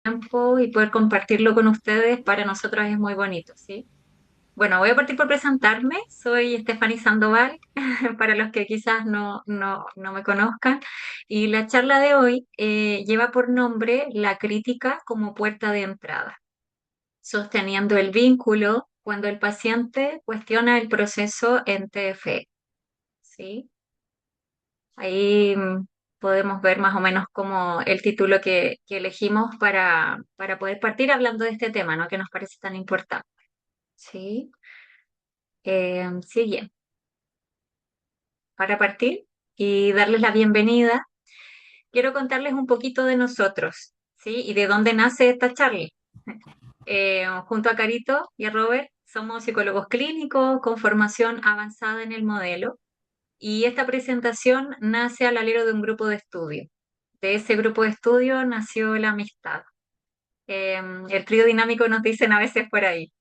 tiempo y poder compartirlo con ustedes para nosotros es muy bonito, ¿sí? Bueno, voy a partir por presentarme. Soy Stephanie Sandoval, para los que quizás no me conozcan. Y la charla de hoy lleva por nombre La crítica como puerta de entrada, sosteniendo el vínculo cuando el paciente cuestiona el proceso en TFE, ¿sí? Ahí podemos ver más o menos como el título que elegimos para poder partir hablando de este tema, ¿no? Que nos parece tan importante, ¿sí? Sí, bien. Para partir y darles la bienvenida, quiero contarles un poquito de nosotros, ¿sí? Y de dónde nace esta charla. Junto a Carito y a Robert, somos psicólogos clínicos con formación avanzada en el modelo y esta presentación nace al alero de un grupo de estudio. De ese grupo de estudio nació la amistad. El trío dinámico nos dicen a veces por ahí.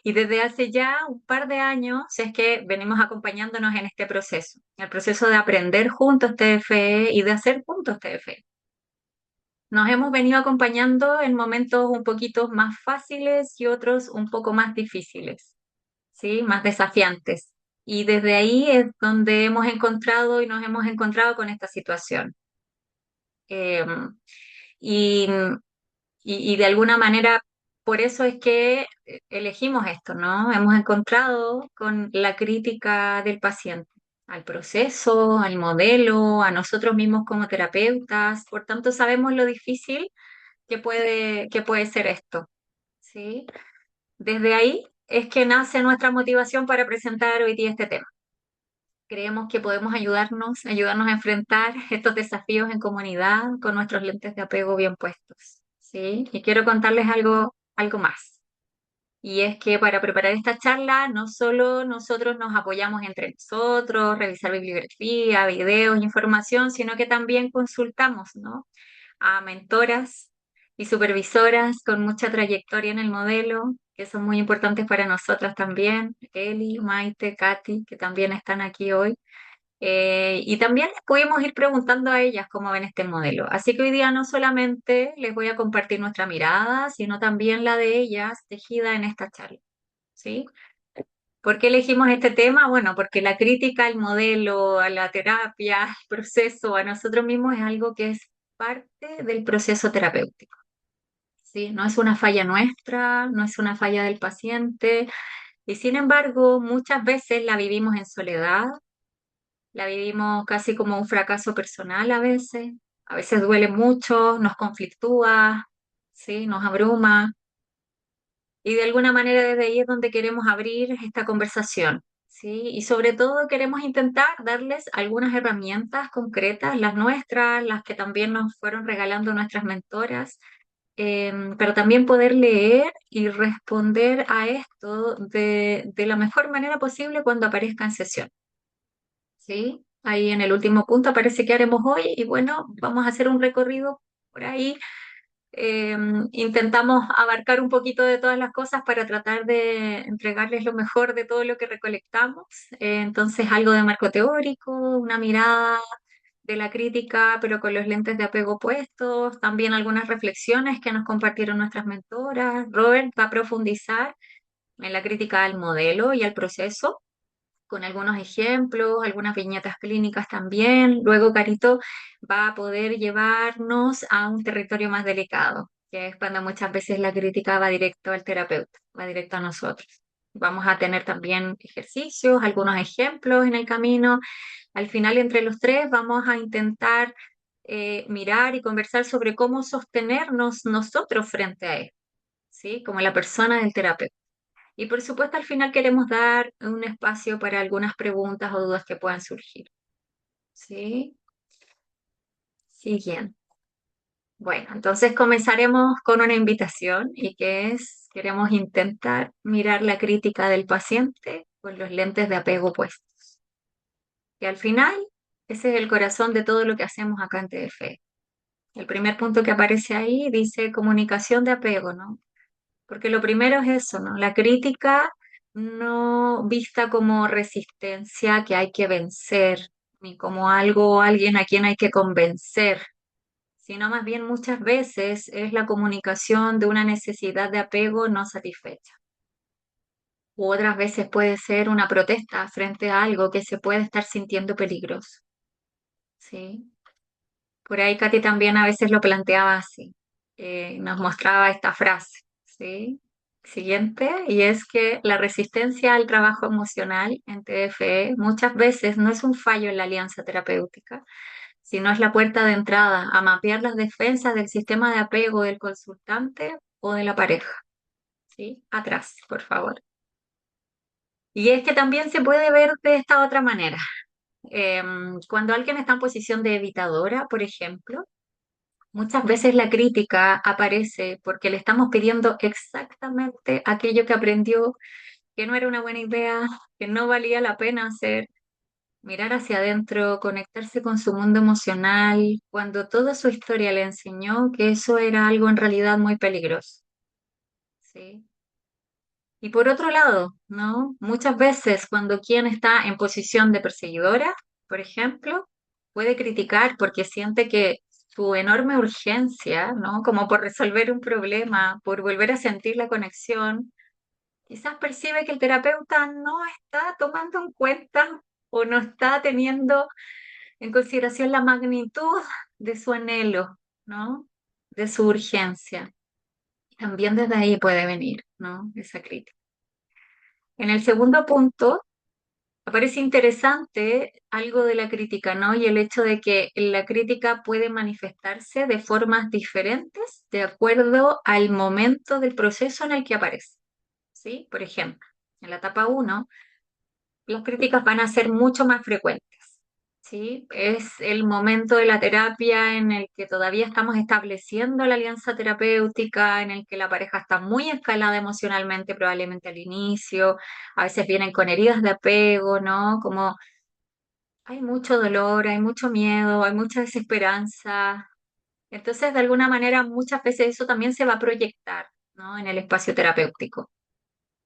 Y desde hace ya un par de años es que venimos acompañándonos en este proceso, el proceso de aprender juntos TFE y de hacer juntos TFE. Nos hemos venido acompañando en momentos un poquito más fáciles y otros un poco más difíciles, ¿sí? Más desafiantes. Y desde ahí es donde hemos encontrado y nos hemos encontrado con esta situación. Eh, y y de alguna manera, por eso es que elegimos esto, ¿no? Hemos encontrado con la crítica del paciente al proceso, al modelo, a nosotros mismos como terapeutas. Por tanto, sabemos lo difícil que puede ser esto, ¿sí? Desde ahí es que nace nuestra motivación para presentar hoy día este tema. Creemos que podemos ayudarnos a enfrentar estos desafíos en comunidad con nuestros lentes de apego bien puestos, ¿sí? Y quiero contarles algo más. Y es que para preparar esta charla, no solo nosotros nos apoyamos entre nosotros, revisar bibliografía, videos, información, sino que también consultamos, ¿no? A mentoras y supervisoras con mucha trayectoria en el modelo, que son muy importantes para nosotras también, Eli, Maite, Katy, que también están aquí hoy. Y también les pudimos ir preguntando a ellas cómo ven este modelo. Así que hoy día no solamente les voy a compartir nuestra mirada, sino también la de ellas tejida en esta charla, ¿sí? ¿Por qué elegimos este tema? Bueno, porque la crítica al modelo, a la terapia, al proceso, a nosotros mismos es algo que es parte del proceso terapéutico, ¿sí? No es una falla nuestra, no es una falla del paciente, y sin embargo, muchas veces la vivimos en soledad, la vivimos casi como un fracaso personal a veces duele mucho, nos conflictúa, ¿sí? Nos abruma y de alguna manera desde ahí es donde queremos abrir esta conversación, ¿sí? Y sobre todo queremos intentar darles algunas herramientas concretas, las nuestras, las que también nos fueron regalando nuestras mentoras, pero también poder leer y responder a esto de la mejor manera posible cuando aparezca en sesión. ¿Sí? Ahí en el último punto aparece qué haremos hoy y bueno, vamos a hacer un recorrido por ahí. Eh, Intentamos abarcar un poquito de todas las cosas para tratar de entregarles lo mejor de todo lo que recolectamos. Entonces, algo de marco teórico, una mirada de la crítica, pero con los lentes de apego puestos, también algunas reflexiones que nos compartieron nuestras mentoras. Robert va a profundizar en la crítica al modelo y al proceso con algunos ejemplos, algunas viñetas clínicas también. Luego Carito va a poder llevarnos a un territorio más delicado, que es cuando muchas veces la crítica va directo al terapeuta, va directo a nosotros. Vamos a tener también ejercicios, algunos ejemplos en el camino. Al final, entre los tres, vamos a intentar mirar y conversar sobre cómo sostenernos nosotros frente a él, ¿sí? Como la persona del terapeuta. Y por supuesto, al final queremos dar un espacio para algunas preguntas o dudas que puedan surgir. ¿Sí? Siguiente. Bueno, entonces comenzaremos con una invitación y que es, queremos intentar mirar la crítica del paciente con los lentes de apego puestos. Y al final, ese es el corazón de todo lo que hacemos acá en TF. El primer punto que aparece ahí dice comunicación de apego, ¿no? Porque lo primero es eso, ¿no? La crítica no vista como resistencia que hay que vencer, ni como algo o alguien a quien hay que convencer, sino más bien muchas veces es la comunicación de una necesidad de apego no satisfecha. U otras veces puede ser una protesta frente a algo que se puede estar sintiendo peligroso. ¿Sí? Por ahí Katy también a veces lo planteaba así. Nos mostraba esta frase, ¿sí? Siguiente, y es que la resistencia al trabajo emocional en TFE muchas veces no es un fallo en la alianza terapéutica, sino es la puerta de entrada a mapear las defensas del sistema de apego del consultante o de la pareja, ¿sí? Atrás, por favor. Y es que también se puede ver de esta otra manera. Cuando alguien está en posición de evitadora, por ejemplo, muchas veces la crítica aparece porque le estamos pidiendo exactamente aquello que aprendió, que no era una buena idea, que no valía la pena hacer, mirar hacia adentro, conectarse con su mundo emocional, cuando toda su historia le enseñó que eso era algo en realidad muy peligroso, ¿sí? Y por otro lado, ¿no? Muchas veces cuando quien está en posición de perseguidora, por ejemplo, puede criticar porque siente que su enorme urgencia, ¿no? Como por resolver un problema, por volver a sentir la conexión, quizás percibe que el terapeuta no está tomando en cuenta o no está teniendo en consideración la magnitud de su anhelo, ¿no? De su urgencia. También desde ahí puede venir, ¿no? Esa crítica. En el segundo punto, aparece interesante algo de la crítica, ¿no? Y el hecho de que la crítica puede manifestarse de formas diferentes de acuerdo al momento del proceso en el que aparece, ¿sí? Por ejemplo, en la etapa uno las críticas van a ser mucho más frecuentes, ¿sí? Es el momento de la terapia en el que todavía estamos estableciendo la alianza terapéutica, en el que la pareja está muy escalada emocionalmente, probablemente al inicio, a veces vienen con heridas de apego, ¿no? Como hay mucho dolor, hay mucho miedo, hay mucha desesperanza. Entonces, de alguna manera, muchas veces eso también se va a proyectar, ¿no? En el espacio terapéutico.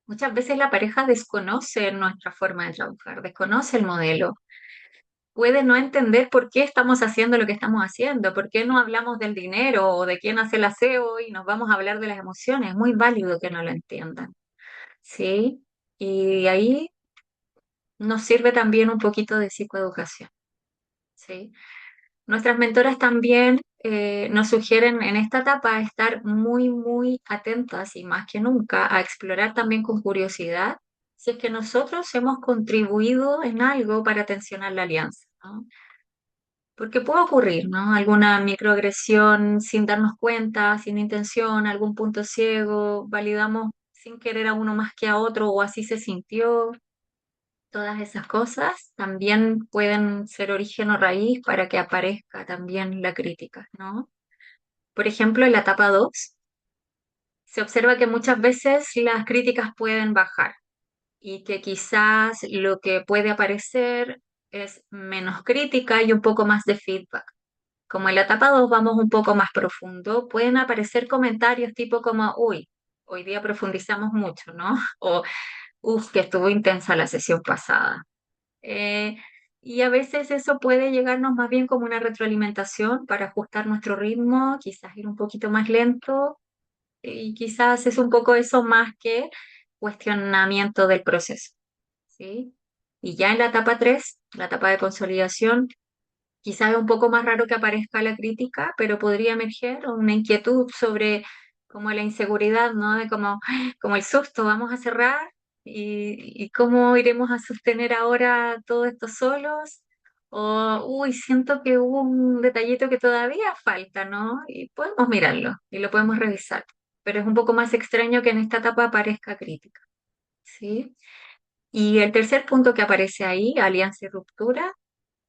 Muchas veces la pareja desconoce nuestra forma de trabajar, desconoce el modelo, puede no entender por qué estamos haciendo lo que estamos haciendo, por qué no hablamos del dinero o de quién hace el aseo y nos vamos a hablar de las emociones. Es muy válido que no lo entiendan, ¿sí? Y ahí nos sirve también un poquito de psicoeducación, ¿sí? Nuestras mentoras también nos sugieren en esta etapa estar muy, muy atentas y más que nunca a explorar también con curiosidad si es que nosotros hemos contribuido en algo para tensionar la alianza, ¿no? Porque puede ocurrir, ¿no? Alguna microagresión sin darnos cuenta, sin intención, algún punto ciego, validamos sin querer a uno más que a otro o así se sintió. Todas esas cosas también pueden ser origen o raíz para que aparezca también la crítica, ¿no? Por ejemplo, en la etapa 2 se observa que muchas veces las críticas pueden bajar y que quizás lo que puede aparecer es menos crítica y un poco más de feedback. Como en la etapa 2 vamos un poco más profundo, pueden aparecer comentarios tipo como, uy, hoy día profundizamos mucho, ¿no? O, uff, que estuvo intensa la sesión pasada. Eh, y a veces eso puede llegarnos más bien como una retroalimentación para ajustar nuestro ritmo, quizás ir un poquito más lento y quizás es un poco eso más que cuestionamiento del proceso, ¿sí? Y ya en la etapa 3 la etapa de consolidación, quizás es un poco más raro que aparezca la crítica, pero podría emerger una inquietud sobre como la inseguridad, ¿no? De como, como el susto, vamos a cerrar y cómo iremos a sostener ahora todo esto solos. O, uy, siento que hubo un detallito que todavía falta, ¿no? Y podemos mirarlo y lo podemos revisar. Pero es un poco más extraño que en esta etapa aparezca crítica, ¿sí? Y el tercer punto que aparece ahí, alianza y ruptura,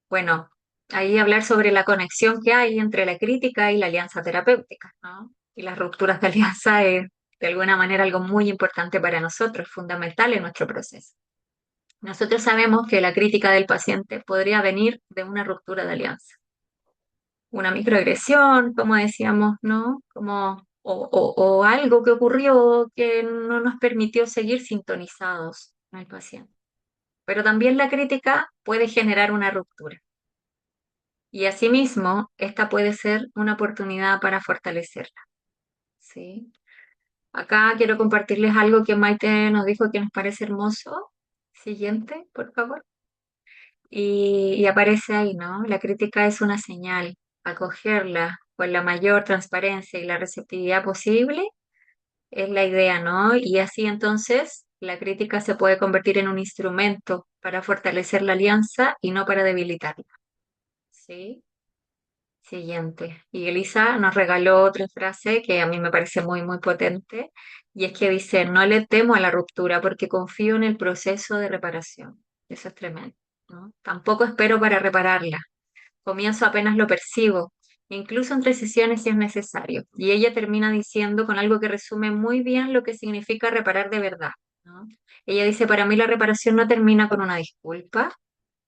bueno, ahí hablar sobre la conexión que hay entre la crítica y la alianza terapéutica, ¿no? Y las rupturas de alianza es de alguna manera algo muy importante para nosotros, fundamental en nuestro proceso. Nosotros sabemos que la crítica del paciente podría venir de una ruptura de alianza, una microagresión, como decíamos, ¿no? Como, o algo que ocurrió que no nos permitió seguir sintonizados con el paciente. Pero también la crítica puede generar una ruptura. Y asimismo, esta puede ser una oportunidad para fortalecerla, ¿sí? Acá quiero compartirles algo que Maite nos dijo que nos parece hermoso. Siguiente, por favor. Y aparece ahí, ¿no? La crítica es una señal. Acogerla con la mayor transparencia y la receptividad posible es la idea, ¿no? Y así entonces la crítica se puede convertir en un instrumento para fortalecer la alianza y no para debilitarla, ¿sí? Siguiente. Y Elisa nos regaló otra frase que a mí me parece muy, muy potente, y es que dice, no le temo a la ruptura porque confío en el proceso de reparación. Eso es tremendo, ¿no? Tampoco espero para repararla. Comienzo apenas lo percibo, incluso entre sesiones si es necesario. Y ella termina diciendo con algo que resume muy bien lo que significa reparar de verdad, ¿no? Ella dice, para mí la reparación no termina con una disculpa,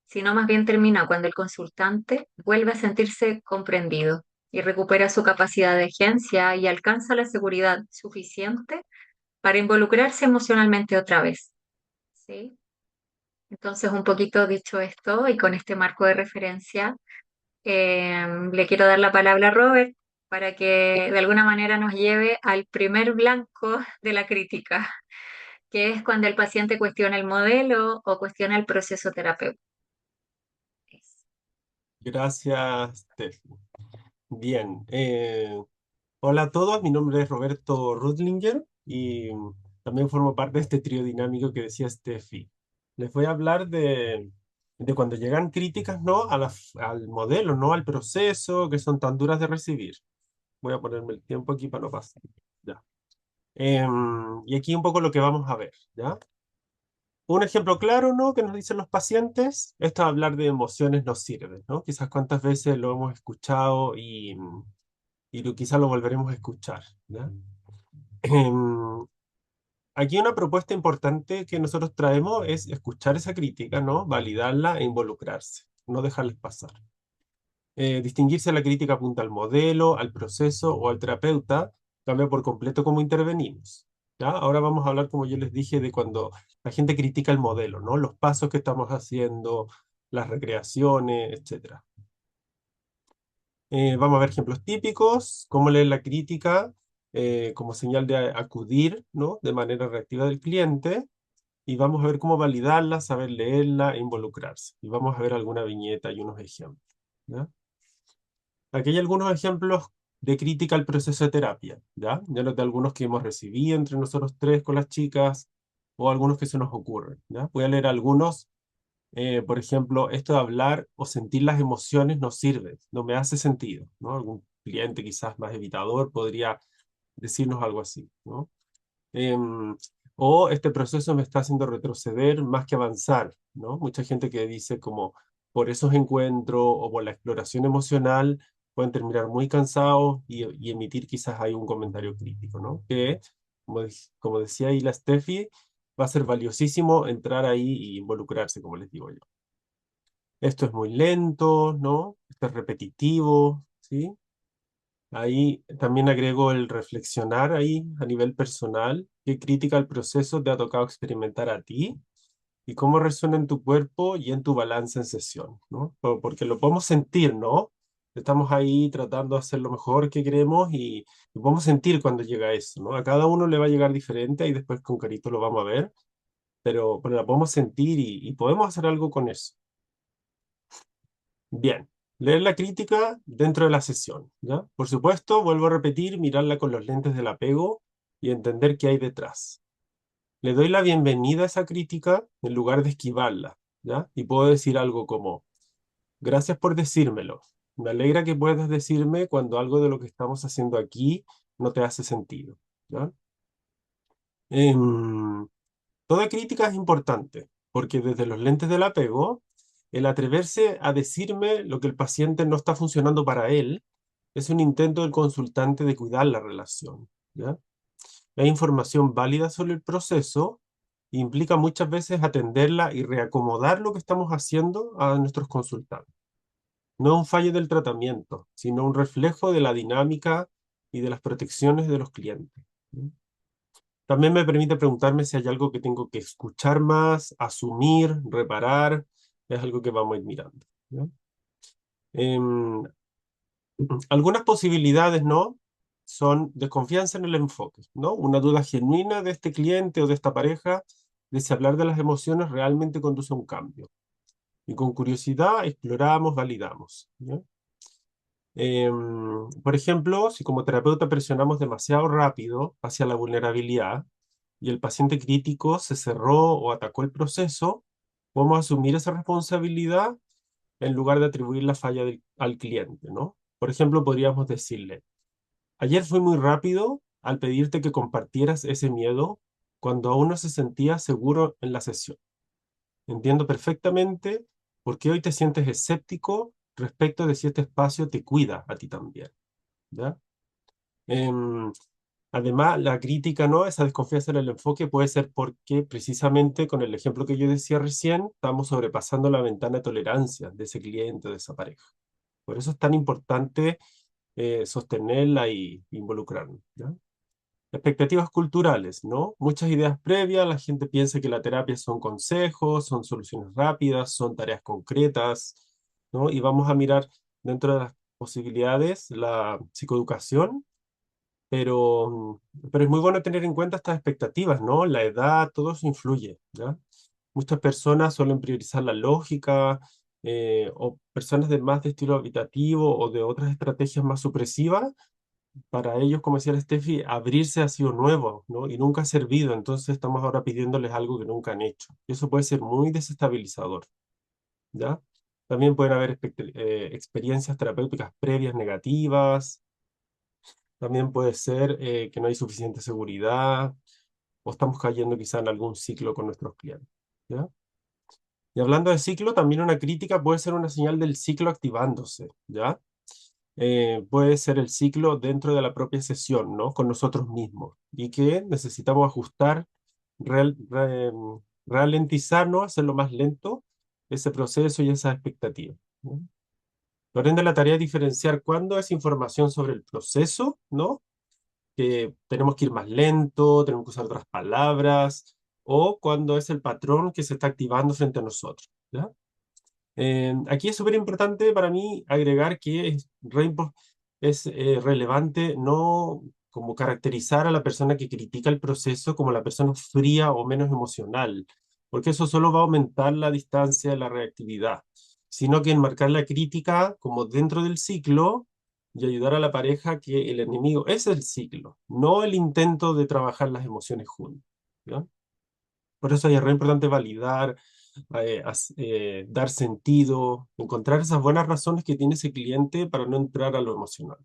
sino más bien termina cuando el consultante vuelve a sentirse comprendido y recupera su capacidad de agencia y alcanza la seguridad suficiente para involucrarse emocionalmente otra vez, ¿sí? Entonces, un poquito dicho esto y con este marco de referencia, le quiero dar la palabra a Robert para que de alguna manera nos lleve al primer blanco de la crítica, que es cuando el paciente cuestiona el modelo o cuestiona el proceso terapéutico. Gracias, Steph. Bien, hola a todos, mi nombre es Roberto Rudlinger y también formo parte de este trío dinámico que decía Steffi. Les voy a hablar de cuando llegan críticas, ¿no? Al modelo, ¿no? Al proceso, que son tan duras de recibir. Voy a ponerme el tiempo aquí para no pasar. Ya. Y aquí un poco lo que vamos a ver, ¿ya? Un ejemplo claro, ¿no? Que nos dicen los pacientes, esto de hablar de emociones nos sirve, ¿no? Quizás cuántas veces lo hemos escuchado y quizás lo volveremos a escuchar, ¿ya? Em, Aquí una propuesta importante que nosotros traemos es escuchar esa crítica, ¿no? Validarla e involucrarse, no dejarles pasar. Distinguir si la crítica apunta al modelo, al proceso o al terapeuta, cambia por completo cómo intervenimos. ¿Ya? Ahora vamos a hablar, como yo les dije, de cuando la gente critica el modelo, ¿no? Los pasos que estamos haciendo, las recreaciones, etcétera. Vamos a ver ejemplos típicos, cómo leer la crítica como señal de acudir, ¿no? De manera reactiva del cliente, y vamos a ver cómo validarla, saber leerla e involucrarse. Y vamos a ver alguna viñeta y unos ejemplos. ¿Ya? Aquí hay algunos ejemplos de crítica al proceso de terapia, ¿ya? Ya los de algunos que hemos recibido entre nosotros tres con las chicas, o algunos que se nos ocurren, ¿ya? Voy a leer algunos. Por ejemplo, esto de hablar o sentir las emociones no sirve, no me hace sentido, ¿no? Algún cliente quizás más evitador podría decirnos algo así, ¿no? Em, o este proceso me está haciendo retroceder más que avanzar, ¿no? Mucha gente que dice como por esos encuentros o por la exploración emocional pueden terminar muy cansados y emitir quizás ahí un comentario crítico, ¿no? Que, como decía ahí la Steffi, va a ser valiosísimo entrar ahí y involucrarse, como les digo yo. Esto es muy lento, ¿no? Esto es repetitivo, ¿sí? Ahí también agrego el reflexionar ahí a nivel personal. ¿Qué crítica al proceso te ha tocado experimentar a ti? ¿Y cómo resuena en tu cuerpo y en tu balance en sesión, ¿no? Porque lo podemos sentir, ¿no? Estamos ahí tratando de hacer lo mejor que queremos y podemos sentir cuando llega eso, ¿no? A cada uno le va a llegar diferente y después con Carito lo vamos a ver, pero la podemos sentir y podemos hacer algo con eso. Bien, leer la crítica dentro de la sesión, ¿ya? Por supuesto, vuelvo a repetir, mirarla con los lentes del apego y entender qué hay detrás. Le doy la bienvenida a esa crítica en lugar de esquivarla, ¿ya? Y puedo decir algo como, gracias por decírmelo. Me alegra que puedas decirme cuando algo de lo que estamos haciendo aquí no te hace sentido, ¿ya? Em, Toda crítica es importante, porque desde los lentes del apego, el atreverse a decirme lo que el paciente no está funcionando para él es un intento del consultante de cuidar la relación, ¿ya? Hay información válida sobre el proceso e implica muchas veces atenderla y reacomodar lo que estamos haciendo a nuestros consultantes. No es un fallo del tratamiento, sino un reflejo de la dinámica y de las protecciones de los clientes, ¿no? También me permite preguntarme si hay algo que tengo que escuchar más, asumir, reparar. Es algo que vamos a ir mirando, ¿no? Em, Algunas posibilidades, ¿no? Son desconfianza en el enfoque, ¿no? Una duda genuina de este cliente o de esta pareja de si hablar de las emociones realmente conduce a un cambio. Y con curiosidad exploramos, validamos, ¿ya? Por ejemplo, si como terapeuta presionamos demasiado rápido hacia la vulnerabilidad y el paciente crítico se cerró o atacó el proceso, podemos asumir esa responsabilidad en lugar de atribuir la falla al cliente, ¿no? Por ejemplo, podríamos decirle, ayer fui muy rápido al pedirte que compartieras ese miedo cuando aún no se sentía seguro en la sesión. Entiendo perfectamente por qué hoy te sientes escéptico respecto de si este espacio te cuida a ti también, ¿ya? Em, Además, la crítica, ¿no? Esa desconfianza en el enfoque puede ser porque precisamente con el ejemplo que yo decía recién, estamos sobrepasando la ventana de tolerancia de ese cliente, de esa pareja. Por eso es tan importante sostenerla y involucrarnos, ¿ya? Expectativas culturales, ¿no? Muchas ideas previas, la gente piensa que la terapia son consejos, son soluciones rápidas, son tareas concretas, ¿no? Y vamos a mirar dentro de las posibilidades la psicoeducación, pero es muy bueno tener en cuenta estas expectativas, ¿no? La edad, todo eso influye, ¿ya? Muchas personas suelen priorizar la lógica, o personas de más de estilo habitativo o de otras estrategias más supresivas. Para ellos, como decía la Steffi, abrirse ha sido nuevo, ¿no? Y nunca ha servido, entonces estamos ahora pidiéndoles algo que nunca han hecho. Y eso puede ser muy desestabilizador, ¿ya? También pueden haber experiencias terapéuticas previas negativas, también puede ser que no hay suficiente seguridad o estamos cayendo quizá en algún ciclo con nuestros clientes, ¿ya? Y hablando de ciclo, también una crítica puede ser una señal del ciclo activándose, ¿ya? Puede ser el ciclo dentro de la propia sesión, ¿no? Con nosotros mismos y que necesitamos ajustar, ralentizar, ¿no? Hacerlo más lento ese proceso y esas expectativas, ¿no? Por ende, la tarea es diferenciar cuándo es información sobre el proceso, ¿no? Que tenemos que ir más lento, tenemos que usar otras palabras, o cuando es el patrón que se está activando frente a nosotros, ¿ya? Aquí es súper importante para mí agregar que es relevante no como caracterizar a la persona que critica el proceso como la persona fría o menos emocional, porque eso solo va a aumentar la distancia de la reactividad, sino que enmarcar la crítica como dentro del ciclo y ayudar a la pareja que el enemigo es el ciclo, no el intento de trabajar las emociones juntos, ¿ya? Por eso es re importante validar, dar sentido, encontrar esas buenas razones que tiene ese cliente para no entrar a lo emocional.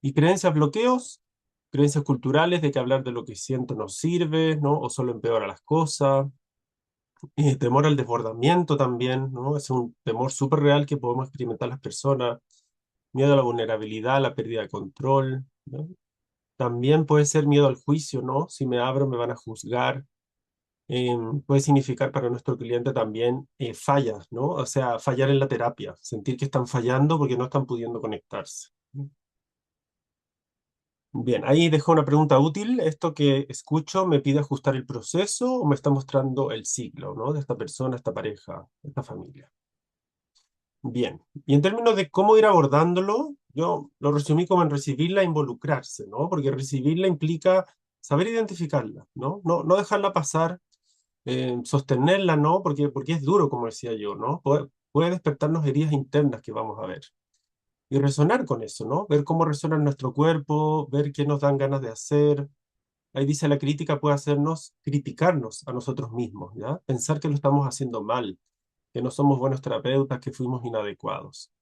Y creencias, bloqueos, creencias culturales de que hablar de lo que siento no sirve, ¿no? O solo empeora las cosas. Temor al desbordamiento también, ¿no? Es un temor súper real que podemos experimentar las personas. Miedo a la vulnerabilidad, a la pérdida de control, ¿no? También puede ser miedo al juicio, ¿no? Si me abro me van a juzgar. Puede significar para nuestro cliente también fallas, ¿no? O sea, fallar en la terapia, sentir que están fallando porque no están pudiendo conectarse. Bien, ahí dejo una pregunta útil. ¿Esto que escucho me pide ajustar el proceso o me está mostrando el ciclo, ¿no? De esta persona, esta pareja, esta familia? Bien, y en términos de cómo ir abordándolo, yo lo resumí como en recibirla e involucrarse, ¿no? Porque recibirla implica saber identificarla, ¿no? No dejarla pasar, sostenerla, ¿no? Porque es duro, como decía yo, ¿no? Puede despertarnos heridas internas que vamos a ver. Y resonar con eso, ¿no? Ver cómo resuena en nuestro cuerpo, ver qué nos dan ganas de hacer. Ahí dice la crítica puede hacernos criticarnos a nosotros mismos, ¿ya? Pensar que lo estamos haciendo mal, que no somos buenos terapeutas, que fuimos inadecuados.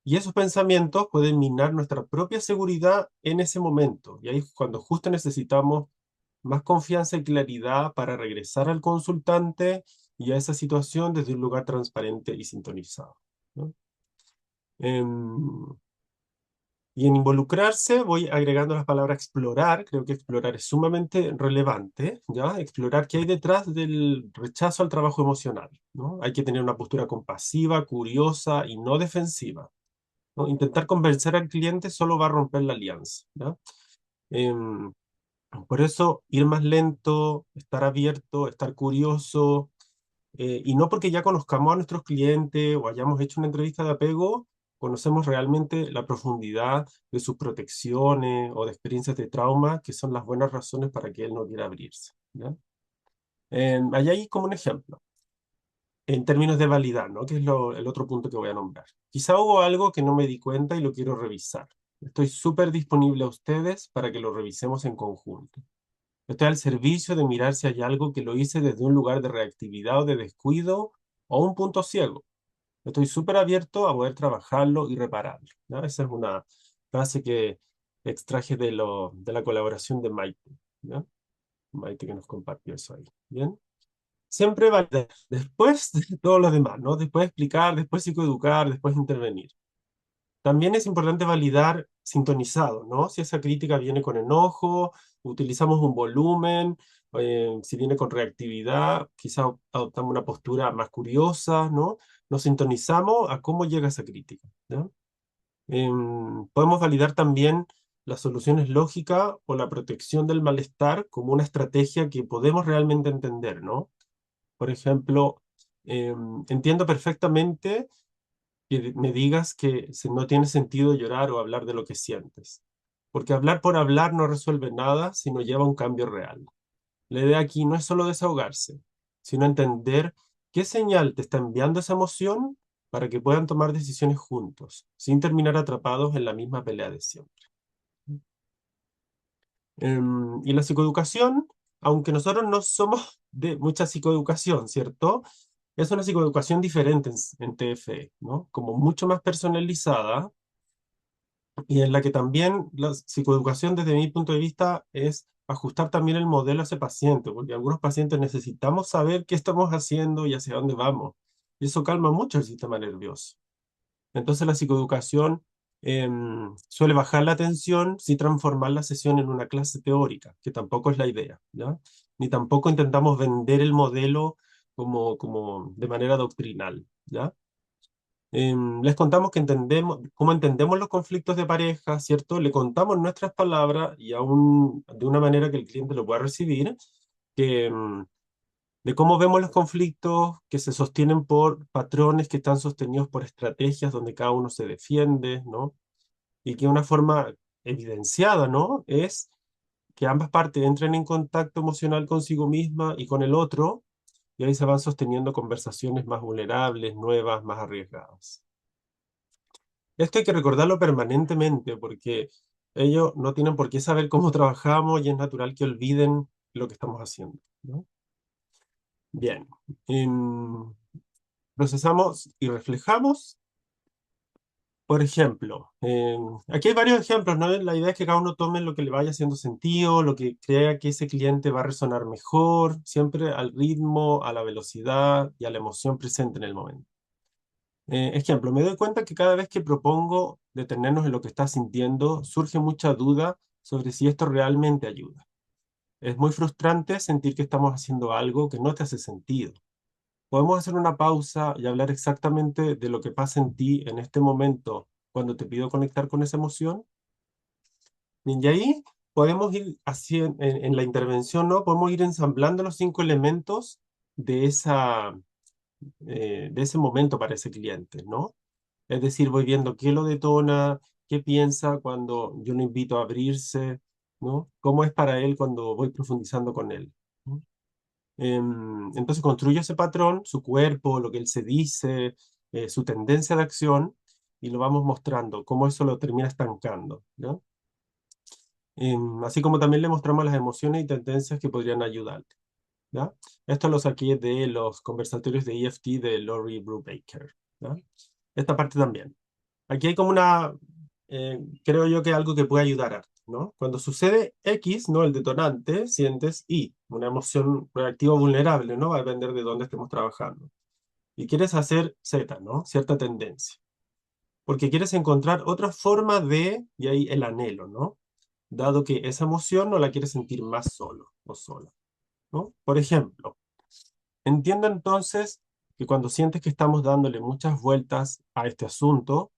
Y esos pensamientos pueden minar nuestra propia seguridad en ese momento. Y ahí es cuando justo necesitamos más confianza y claridad para regresar al consultante y a esa situación desde un lugar transparente y sintonizado, ¿no? Em, y en involucrarse voy agregando las palabras explorar. Creo que explorar es sumamente relevante, ¿ya? Explorar qué hay detrás del rechazo al trabajo emocional, ¿no? Hay que tener una postura compasiva, curiosa y no defensiva, ¿no? Intentar convencer al cliente solo va a romper la alianza, ¿ya? Em, por eso, ir más lento, estar abierto, estar curioso, Y no porque ya conozcamos a nuestros clientes o hayamos hecho una entrevista de apego, conocemos realmente la profundidad de sus protecciones o de experiencias de trauma, que son las buenas razones para que él no quiera abrirse, ¿ya? Allá hay como un ejemplo, en términos de validar, ¿no? Que es el otro punto que voy a nombrar. Quizá hubo algo que no me di cuenta y lo quiero revisar. Estoy súper disponible a ustedes para que lo revisemos en conjunto. Estoy al servicio de mirar si hay algo que lo hice desde un lugar de reactividad o de descuido o un punto ciego. Estoy súper abierto a poder trabajarlo y repararlo, ¿no? Esa es una frase que extraje de la colaboración de Maite, ¿no? Maite que nos compartió eso ahí. ¿Bien? Siempre validar, después de todo lo demás, ¿no? Después explicar, después psicoeducar, después intervenir. También es importante validar sintonizado, ¿no? Si esa crítica viene con enojo, utilizamos un volumen, si viene con reactividad, quizá adoptamos una postura más curiosa, ¿no? Nos sintonizamos a cómo llega esa crítica, ¿no? Podemos validar también las soluciones lógicas o la protección del malestar como una estrategia que podemos realmente entender, ¿no? Por ejemplo, entiendo perfectamente que me digas que no tiene sentido llorar o hablar de lo que sientes, porque hablar por hablar no resuelve nada si no lleva a un cambio real. La idea aquí no es solo desahogarse, sino entender qué señal te está enviando esa emoción para que puedan tomar decisiones juntos, sin terminar atrapados en la misma pelea de siempre. Y la psicoeducación, aunque nosotros no somos de mucha psicoeducación, ¿cierto? Es una psicoeducación diferente en TFE, ¿no? Como mucho más personalizada y en la que también la psicoeducación desde mi punto de vista es ajustar también el modelo a ese paciente, porque algunos pacientes necesitamos saber qué estamos haciendo y hacia dónde vamos. Y eso calma mucho el sistema nervioso. Entonces la psicoeducación suele bajar la tensión sin transformar la sesión en una clase teórica, que tampoco es la idea, ¿ya? Ni tampoco intentamos vender el modelo como de manera doctrinal, ¿ya? Les contamos que entendemos, cómo entendemos los conflictos de pareja, ¿cierto? Le contamos nuestras palabras y aún de una manera que el cliente lo pueda recibir, que, de cómo vemos los conflictos que se sostienen por patrones que están sostenidos por estrategias donde cada uno se defiende, ¿no? Y que una forma evidenciada, ¿no? Es que ambas partes entren en contacto emocional consigo misma y con el otro, y ahí se van sosteniendo conversaciones más vulnerables, nuevas, más arriesgadas. Esto hay que recordarlo permanentemente porque ellos no tienen por qué saber cómo trabajamos y es natural que olviden lo que estamos haciendo, ¿no? Bien, em, procesamos y reflejamos. Por ejemplo, aquí hay varios ejemplos, ¿no? La idea es que cada uno tome lo que le vaya haciendo sentido, lo que crea que ese cliente va a resonar mejor, siempre al ritmo, a la velocidad y a la emoción presente en el momento. Ejemplo, me doy cuenta que cada vez que propongo detenernos en lo que estás sintiendo, surge mucha duda sobre si esto realmente ayuda. Es muy frustrante sentir que estamos haciendo algo que no te hace sentido. Podemos hacer una pausa y hablar exactamente de lo que pasa en ti en este momento cuando te pido conectar con esa emoción. Bien, y ahí podemos ir haciendo, en la intervención, ¿no? Podemos ir ensamblando los 5 elementos de de ese momento para ese cliente, ¿no? Es decir, voy viendo qué lo detona, qué piensa cuando yo lo invito a abrirse, ¿no? Cómo es para él cuando voy profundizando con él, ¿no? Entonces construyo ese patrón, su cuerpo, lo que él se dice, su tendencia de acción, y lo vamos mostrando, cómo eso lo termina estancando, ¿no? Así como también le mostramos las emociones y tendencias que podrían ayudarle, ¿ya? Esto lo saqué de los conversatorios de EFT de Laurie Brubaker, ¿ya? Esta parte también. Aquí hay como creo yo que algo que puede ayudar, harto, ¿no? Cuando sucede X, ¿no? El detonante, sientes Y, una emoción reactiva vulnerable, ¿no? Va a depender de dónde estemos trabajando. Y quieres hacer Z, ¿no? Cierta tendencia. Porque quieres encontrar otra forma y ahí el anhelo, ¿no? Dado que esa emoción no la quieres sentir más solo o sola, ¿no? Por ejemplo, entiendo entonces que cuando sientes que estamos dándole muchas vueltas a este asunto,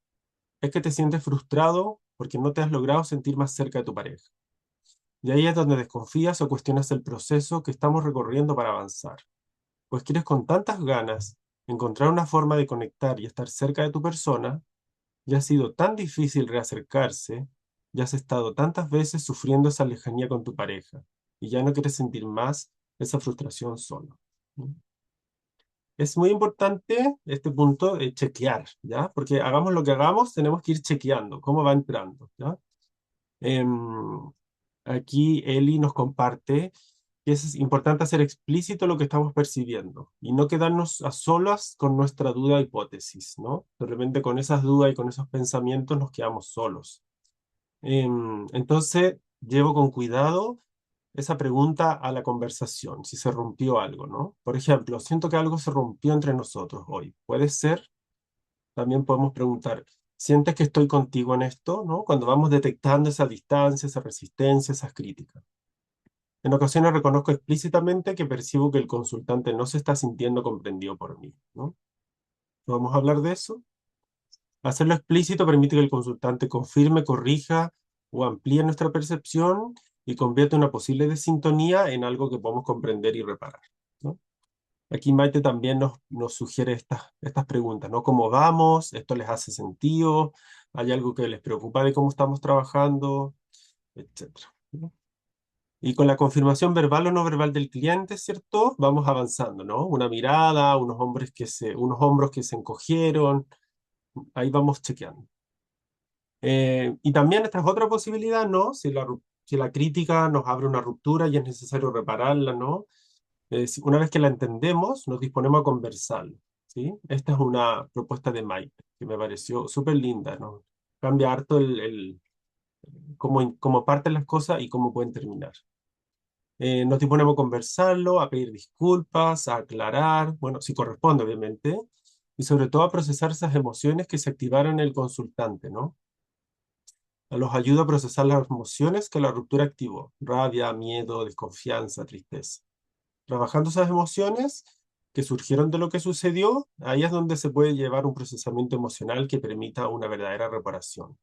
es que te sientes frustrado porque no te has logrado sentir más cerca de tu pareja. Y ahí es donde desconfías o cuestionas el proceso que estamos recorriendo para avanzar. pues quieres con tantas ganas encontrar una forma de conectar y estar cerca de tu persona, ya ha sido tan difícil reacercarse, ya has estado tantas veces sufriendo esa lejanía con tu pareja y ya no quieres sentir más esa frustración solo. ¿No? Es muy importante este punto de chequear, ¿ya? Porque hagamos lo que hagamos, tenemos que ir chequeando cómo va entrando, ¿ya? Em, Aquí Eli nos comparte que es importante hacer explícito lo que estamos percibiendo y no quedarnos a solas con nuestra duda o hipótesis, ¿no? De repente con esas dudas y con esos pensamientos nos quedamos solos. Entonces, llevo con cuidado esa pregunta a la conversación, si se rompió algo, ¿no? Por ejemplo, siento que algo se rompió entre nosotros hoy. ¿Puede ser? También podemos preguntar, ¿sientes que estoy contigo en esto? ¿No? Cuando vamos detectando esa distancia, esa resistencia, esas críticas. En ocasiones reconozco explícitamente que percibo que el consultante no se está sintiendo comprendido por mí, ¿no? ¿Vamos a hablar de eso? Hacerlo explícito permite que el consultante confirme, corrija o amplíe nuestra percepción y convierte una posible desintonía en algo que podemos comprender y reparar, ¿no? Aquí Maite también nos sugiere estas preguntas, ¿no? ¿Cómo vamos? ¿Esto les hace sentido? ¿Hay algo que les preocupa de cómo estamos trabajando? Etcétera, ¿no? Y con la confirmación verbal o no verbal del cliente, ¿cierto? Vamos avanzando, ¿no? Una mirada, unos hombros que se encogieron, ahí vamos chequeando. Y también esta es otra posibilidad, ¿no? Si la crítica nos abre una ruptura y es necesario repararla, ¿no? Una vez que la entendemos, nos disponemos a conversarlo, ¿sí? Esta es una propuesta de Mike que me pareció súper linda, ¿no? Cambia harto cómo parten las cosas y cómo pueden terminar. Nos disponemos a conversarlo, a pedir disculpas, a aclarar, bueno, si corresponde, obviamente, y sobre todo a procesar esas emociones que se activaron en el consultante, ¿no? Los ayuda a procesar las emociones que la ruptura activó, rabia, miedo, desconfianza, tristeza. Trabajando esas emociones que surgieron de lo que sucedió, ahí es donde se puede llevar un procesamiento emocional que permita una verdadera reparación.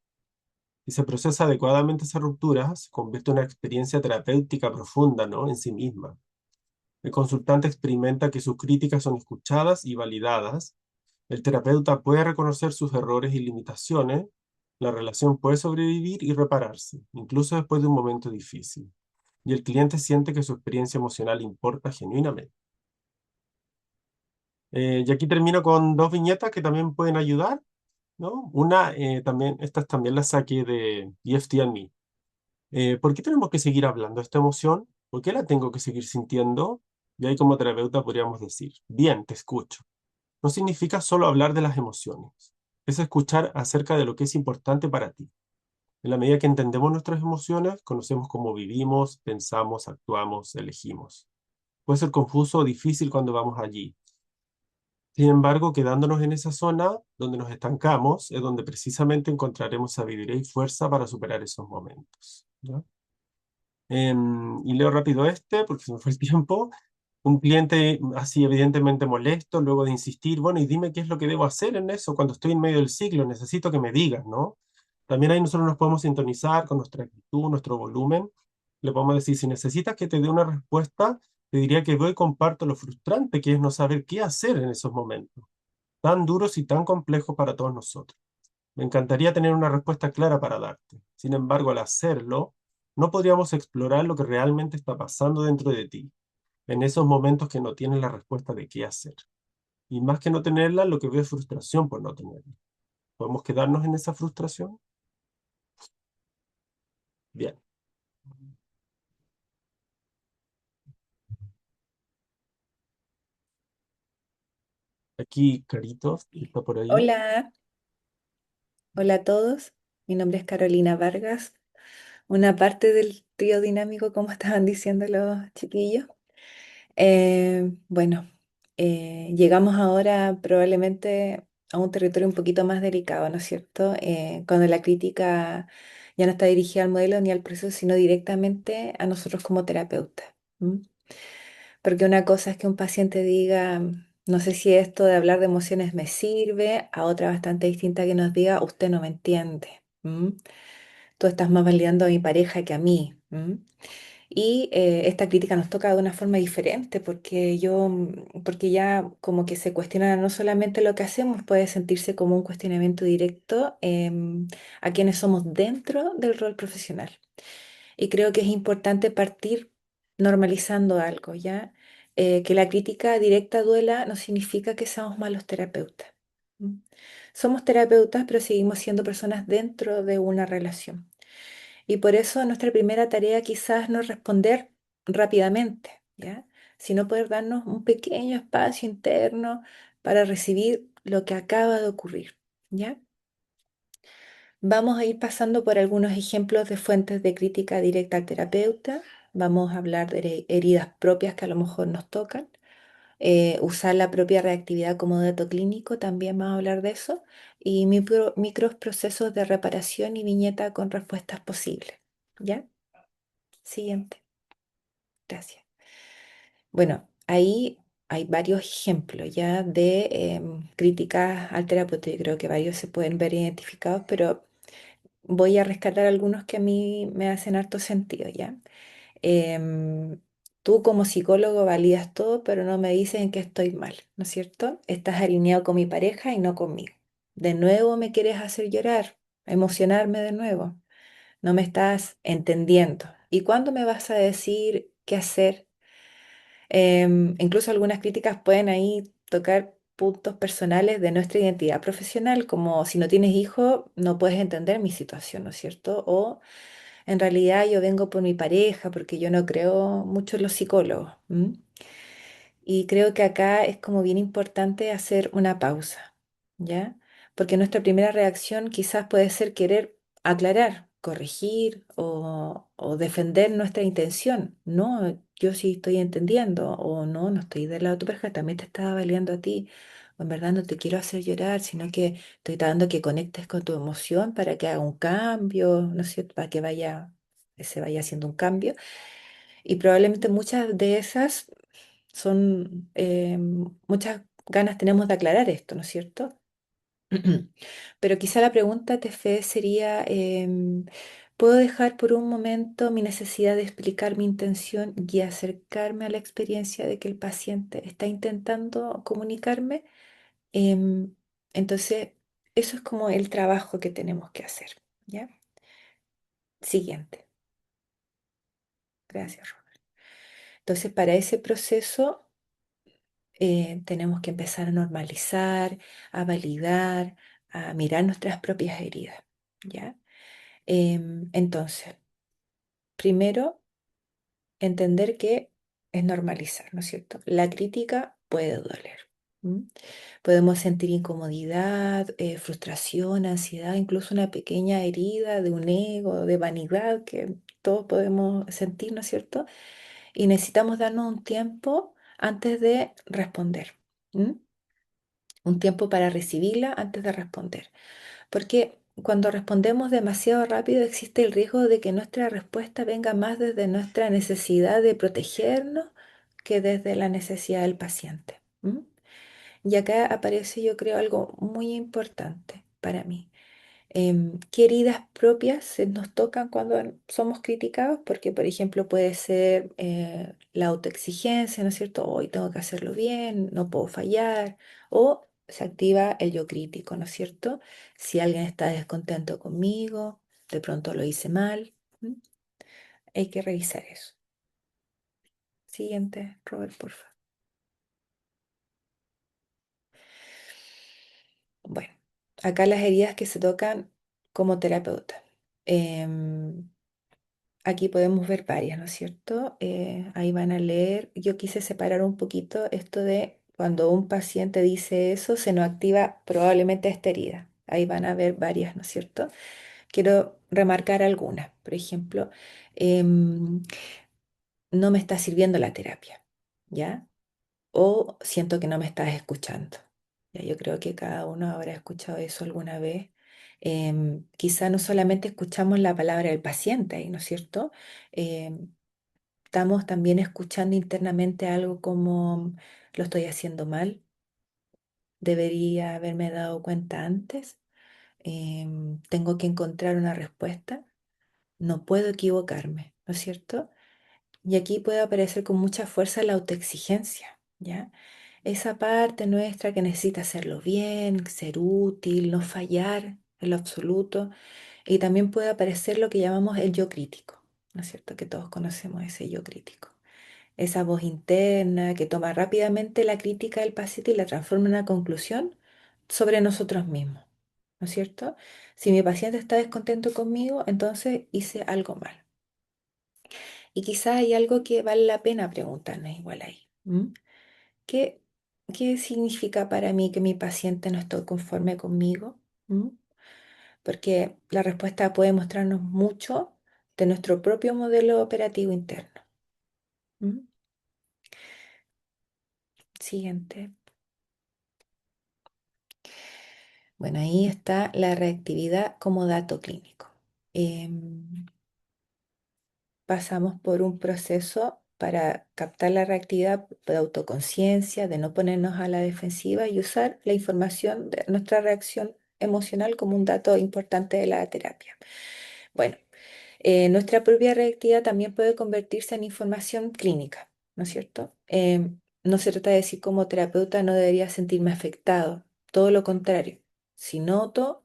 Si se procesa adecuadamente esa ruptura, se convierte en una experiencia terapéutica profunda, ¿no? En sí misma. El consultante experimenta que sus críticas son escuchadas y validadas. El terapeuta puede reconocer sus errores y limitaciones. La relación puede sobrevivir y repararse, incluso después de un momento difícil. Y el cliente siente que su experiencia emocional importa genuinamente. Y aquí termino con dos viñetas que también pueden ayudar, ¿no? Una, también, estas también las saqué de EFT&Me. ¿Por qué tenemos que seguir hablando de esta emoción? ¿Por qué la tengo que seguir sintiendo? Y ahí como terapeuta podríamos decir, bien, te escucho. No significa solo hablar de las emociones, es escuchar acerca de lo que es importante para ti. En la medida que entendemos nuestras emociones, conocemos cómo vivimos, pensamos, actuamos, elegimos. Puede ser confuso o difícil cuando vamos allí. Sin embargo, quedándonos en esa zona donde nos estancamos, es donde precisamente encontraremos sabiduría y fuerza para superar esos momentos, ¿ya? Y leo rápido este, porque se me fue el tiempo. Un cliente así evidentemente molesto, luego de insistir, bueno, y dime qué es lo que debo hacer en eso cuando estoy en medio del ciclo, necesito que me digas, ¿no? También ahí nosotros nos podemos sintonizar con nuestra actitud, nuestro volumen. Le podemos decir, si necesitas que te dé una respuesta, te diría que voy y comparto lo frustrante que es no saber qué hacer en esos momentos, tan duros y tan complejos para todos nosotros. Me encantaría tener una respuesta clara para darte. Sin embargo, al hacerlo, no podríamos explorar lo que realmente está pasando dentro de ti, en esos momentos que no tienes la respuesta de qué hacer. Y más que no tenerla, lo que veo es frustración por no tenerla. ¿Podemos quedarnos en esa frustración? Bien. Aquí Caritos, que está por ahí. Hola, hola a todos. Mi nombre es Carolina Vargas, una parte del trío dinámico, como estaban diciendo los chiquillos. Bueno, llegamos ahora probablemente a un territorio un poquito más delicado, ¿no es cierto? Cuando la crítica ya no está dirigida al modelo ni al proceso, sino directamente a nosotros como terapeutas. ¿M? Porque una cosa es que un paciente diga, no sé si esto de hablar de emociones me sirve, a otra bastante distinta que nos diga, usted no me entiende. ¿M? Tú estás más validando a mi pareja que a mí. ¿M? Y esta crítica nos toca de una forma diferente porque porque ya como que se cuestiona no solamente lo que hacemos, puede sentirse como un cuestionamiento directo a quienes somos dentro del rol profesional. Y creo que es importante partir normalizando algo, ¿ya? Que la crítica directa duela no significa que seamos malos terapeutas. ¿M? Somos terapeutas, pero seguimos siendo personas dentro de una relación. Y por eso nuestra primera tarea quizás no es responder rápidamente, ¿ya? Sino poder darnos un pequeño espacio interno para recibir lo que acaba de ocurrir, ¿ya? Vamos a ir pasando por algunos ejemplos de fuentes de crítica directa al terapeuta. Vamos a hablar de heridas propias que a lo mejor nos tocan. Usar la propia reactividad como dato clínico, también vamos a hablar de eso. Y micros procesos de reparación y viñeta con respuestas posibles. ¿Ya? Siguiente. Gracias. Bueno, ahí hay varios ejemplos ya de críticas al terapeuta. Yo creo que varios se pueden ver identificados, pero voy a rescatar algunos que a mí me hacen harto sentido, ¿ya? Em, Tú como psicólogo validas todo, pero no me dices en qué estoy mal, ¿no es cierto? Estás alineado con mi pareja y no conmigo. De nuevo me quieres hacer llorar, emocionarme de nuevo. No me estás entendiendo. ¿Y cuándo me vas a decir qué hacer? Incluso algunas críticas pueden ahí tocar puntos personales de nuestra identidad profesional, como si no tienes hijo, no puedes entender mi situación, ¿no es cierto? O en realidad yo vengo por mi pareja porque yo no creo mucho en los psicólogos. ¿M? Y creo que acá es como bien importante hacer una pausa, ¿ya? Porque nuestra primera reacción quizás puede ser querer aclarar, corregir o defender nuestra intención. No, yo sí estoy entendiendo, o no, no estoy del lado de tu pareja, también te estaba valiendo a ti. O en verdad no te quiero hacer llorar, sino que estoy tratando que conectes con tu emoción para que haga un cambio, ¿no es cierto? Para que se vaya haciendo un cambio. Y probablemente muchas de esas son, muchas ganas tenemos de aclarar esto, ¿no es cierto? Pero quizá la pregunta, Tefe, sería, ¿puedo dejar por un momento mi necesidad de explicar mi intención y acercarme a la experiencia de que el paciente está intentando comunicarme? Em, entonces, eso es como el trabajo que tenemos que hacer, ¿ya? Siguiente. Gracias, Robert. Entonces, para ese proceso tenemos que empezar a normalizar, a validar, a mirar nuestras propias heridas, ¿ya? Entonces, primero, entender que es normalizar, ¿no es cierto? La crítica puede doler. ¿M? Podemos sentir incomodidad, frustración, ansiedad, incluso una pequeña herida de un ego, de vanidad que todos podemos sentir, ¿no es cierto? Y necesitamos darnos un tiempo antes de responder. ¿M? Un tiempo para recibirla antes de responder. Porque cuando respondemos demasiado rápido existe el riesgo de que nuestra respuesta venga más desde nuestra necesidad de protegernos que desde la necesidad del paciente. ¿M? Y acá aparece, yo creo, algo muy importante para mí. ¿Qué heridas propias se nos tocan cuando somos criticados? Porque, por ejemplo, puede ser la autoexigencia, ¿no es cierto? Hoy tengo que hacerlo bien, no puedo fallar. O se activa el yo crítico, ¿no es cierto? Si alguien está descontento conmigo, de pronto lo hice mal. ¿M? Hay que revisar eso. Siguiente, Robert, por favor. Bueno, acá las heridas que se tocan como terapeuta. Em, Aquí podemos ver varias, ¿no es cierto? Ahí van a leer. Yo quise separar un poquito esto de cuando un paciente dice eso, se nos activa probablemente esta herida. Ahí van a ver varias, ¿no es cierto? Quiero remarcar algunas. Por ejemplo, em, no me está sirviendo la terapia, ¿ya? O siento que no me estás escuchando. Ya, yo creo que cada uno habrá escuchado eso alguna vez. Quizá no solamente escuchamos la palabra del paciente ahí, ¿no es cierto? Em, Estamos también escuchando internamente algo como lo estoy haciendo mal, debería haberme dado cuenta antes, tengo que encontrar una respuesta, no puedo equivocarme, ¿no es cierto? Y aquí puede aparecer con mucha fuerza la autoexigencia, ¿ya? Esa parte nuestra que necesita hacerlo bien, ser útil, no fallar en lo absoluto. Y también puede aparecer lo que llamamos el yo crítico, ¿no es cierto? Que todos conocemos ese yo crítico. Esa voz interna que toma rápidamente la crítica del paciente y la transforma en una conclusión sobre nosotros mismos, ¿no es cierto? Si mi paciente está descontento conmigo, entonces hice algo mal. Y quizás hay algo que vale la pena preguntarnos igual ahí. ¿Qué, qué significa para mí que mi paciente no esté conforme conmigo? ¿Mm? Porque la respuesta puede mostrarnos mucho de nuestro propio modelo operativo interno. ¿Mm? Siguiente. Bueno, ahí está la reactividad como dato clínico. Em, Pasamos por un proceso para captar la reactividad de autoconciencia, de no ponernos a la defensiva y usar la información de nuestra reacción emocional como un dato importante de la terapia. Bueno, nuestra propia reactividad también puede convertirse en información clínica, ¿no es cierto? No se trata de decir como terapeuta no debería sentirme afectado, todo lo contrario. Si noto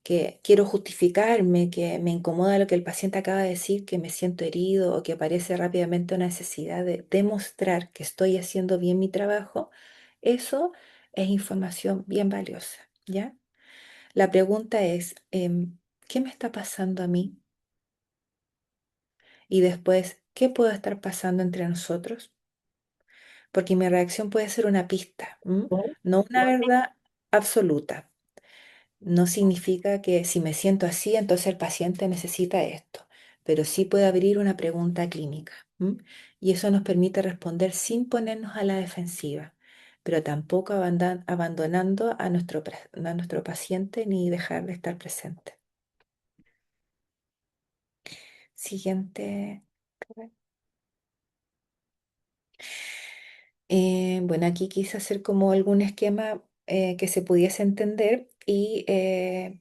que quiero justificarme, que me incomoda lo que el paciente acaba de decir, que me siento herido o que aparece rápidamente una necesidad de demostrar que estoy haciendo bien mi trabajo, eso es información bien valiosa, ¿ya? La pregunta es, ¿qué me está pasando a mí? Y después, ¿qué puede estar pasando entre nosotros? Porque mi reacción puede ser una pista, ¿m? No una verdad absoluta. No significa que si me siento así, entonces el paciente necesita esto, pero sí puede abrir una pregunta clínica. Y eso nos permite responder sin ponernos a la defensiva, pero tampoco abandonando a nuestro paciente ni dejar de estar presente. Siguiente. Bueno, aquí quise hacer como algún esquema que se pudiese entender y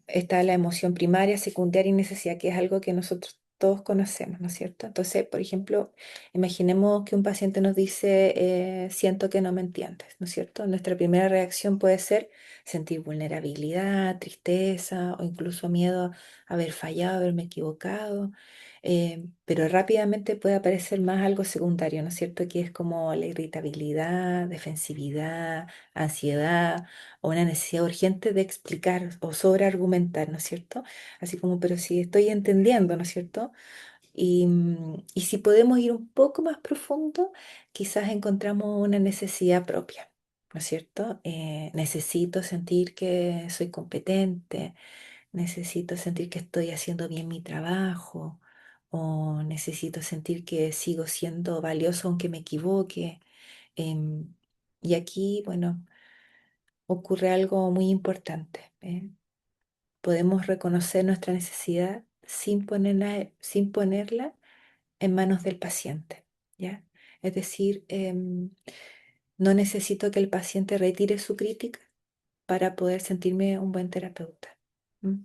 está la emoción primaria, secundaria y necesidad, que es algo que nosotros todos conocemos, ¿no es cierto? Entonces, por ejemplo, imaginemos que un paciente nos dice, siento que no me entiendes, ¿no es cierto? Nuestra primera reacción puede ser sentir vulnerabilidad, tristeza o incluso miedo a haber fallado, haberme equivocado, pero rápidamente puede aparecer más algo secundario, ¿no es cierto? Que es como la irritabilidad, defensividad, ansiedad o una necesidad urgente de explicar o sobreargumentar, ¿no es cierto? Así como, pero si estoy entendiendo, ¿no es cierto? Y si podemos ir un poco más profundo, quizás encontramos una necesidad propia. ¿No es cierto? Necesito sentir que soy competente, necesito sentir que estoy haciendo bien mi trabajo o necesito sentir que sigo siendo valioso aunque me equivoque. Em, y aquí, bueno, ocurre algo muy importante. Podemos reconocer nuestra necesidad sin ponerla en manos del paciente, ¿ya? Es decir, no necesito que el paciente retire su crítica para poder sentirme un buen terapeuta. ¿M?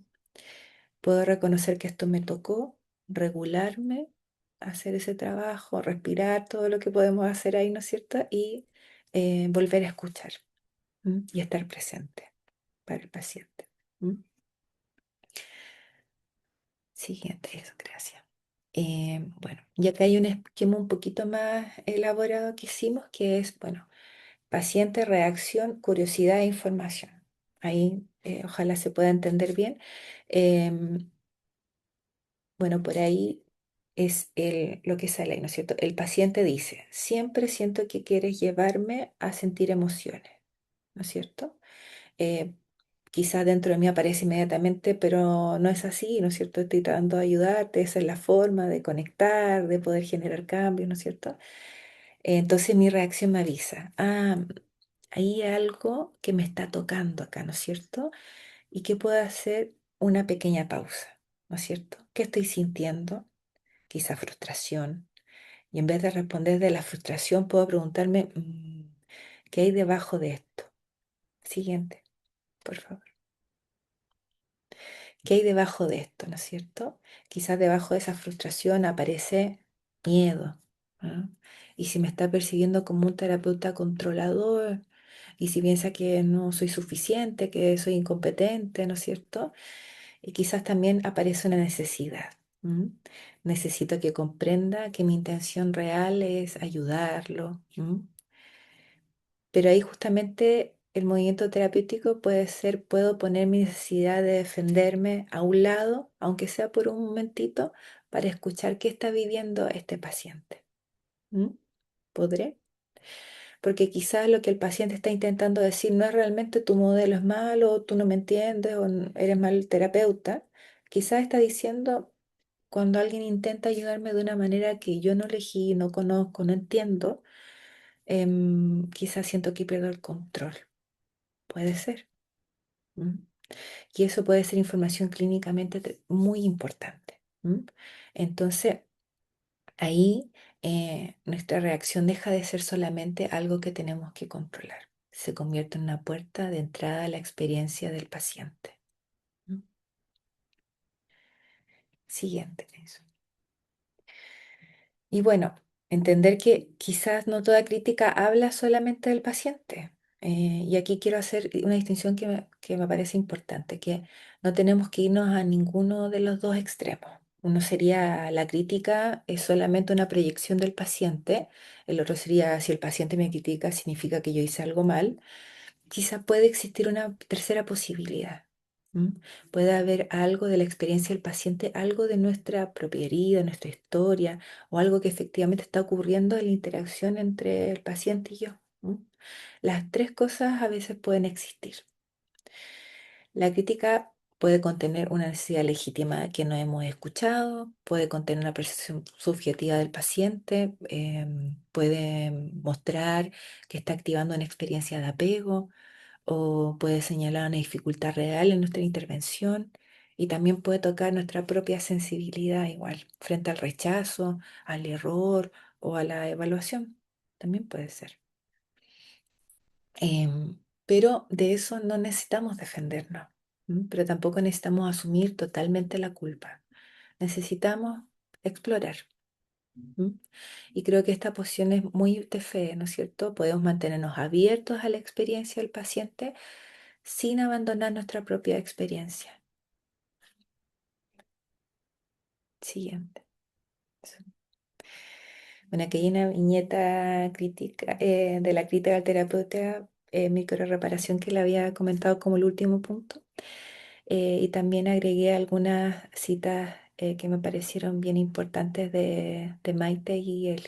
Puedo reconocer que esto me tocó, regularme, hacer ese trabajo, respirar, todo lo que podemos hacer ahí, ¿no es cierto? Y volver a escuchar, y estar presente para el paciente. ¿M? Siguiente, eso, gracias. Bueno, y acá hay un esquema un poquito más elaborado que hicimos, que es, bueno, paciente, reacción, curiosidad e información. Ahí ojalá se pueda entender bien. Em, Bueno, por ahí es lo que sale ahí, ¿no es cierto? El paciente dice, siempre siento que quieres llevarme a sentir emociones, ¿no es cierto? Eh, Quizá dentro de mí aparece inmediatamente, pero no es así, ¿no es cierto? Estoy tratando de ayudarte, esa es la forma de conectar, de poder generar cambios, ¿no es cierto? Entonces mi reacción me avisa, hay algo que me está tocando acá, ¿no es cierto? Y que puedo hacer una pequeña pausa, ¿no es cierto? ¿Qué estoy sintiendo? Quizá frustración. Y en vez de responder de la frustración, puedo preguntarme, ¿qué hay debajo de esto? Siguiente, por favor. ¿Qué hay debajo de esto, no es cierto? Quizás debajo de esa frustración aparece miedo, ¿ah? Y si me está percibiendo como un terapeuta controlador, y si piensa que no soy suficiente, que soy incompetente, ¿no es cierto? Y quizás también aparece una necesidad. ¿M? Necesito que comprenda que mi intención real es ayudarlo. ¿M? Pero ahí justamente el movimiento terapéutico puede ser, puedo poner mi necesidad de defenderme a un lado, aunque sea por un momentito, para escuchar qué está viviendo este paciente. ¿M? ¿Podré? Porque quizás lo que el paciente está intentando decir no es realmente tu modelo es malo, o tú no me entiendes, o eres mal terapeuta. Quizás está diciendo, cuando alguien intenta ayudarme de una manera que yo no elegí, no conozco, no entiendo, quizás siento que pierdo el control. Puede ser. ¿M? Y eso puede ser información clínicamente muy importante. ¿M? Entonces, ahí nuestra reacción deja de ser solamente algo que tenemos que controlar. Se convierte en una puerta de entrada a la experiencia del paciente. ¿M? Siguiente. Eso. Y bueno, entender que quizás no toda crítica habla solamente del paciente. Y aquí quiero hacer una distinción que me parece importante, que no tenemos que irnos a ninguno de los dos extremos. Uno sería la crítica es solamente una proyección del paciente, el otro sería si el paciente me critica significa que yo hice algo mal. Quizá puede existir una tercera posibilidad. ¿M? Puede haber algo de la experiencia del paciente, algo de nuestra propia herida, nuestra historia, o algo que efectivamente está ocurriendo en la interacción entre el paciente y yo. ¿M? Las tres cosas a veces pueden existir. La crítica puede contener una necesidad legítima que no hemos escuchado, puede contener una percepción subjetiva del paciente, puede mostrar que está activando una experiencia de apego o puede señalar una dificultad real en nuestra intervención y también puede tocar nuestra propia sensibilidad igual, frente al rechazo, al error o a la evaluación. También puede ser. Pero de eso no necesitamos defendernos, pero tampoco necesitamos asumir totalmente la culpa. Necesitamos explorar. ¿M? Y creo que esta posición es muy de fe, ¿no es cierto? Podemos mantenernos abiertos a la experiencia del paciente sin abandonar nuestra propia experiencia. Siguiente. Bueno, aquí hay una viñeta crítica de la crítica al terapeuta microreparación que le había comentado como el último punto. Y también agregué algunas citas que me parecieron bien importantes de Maite y él.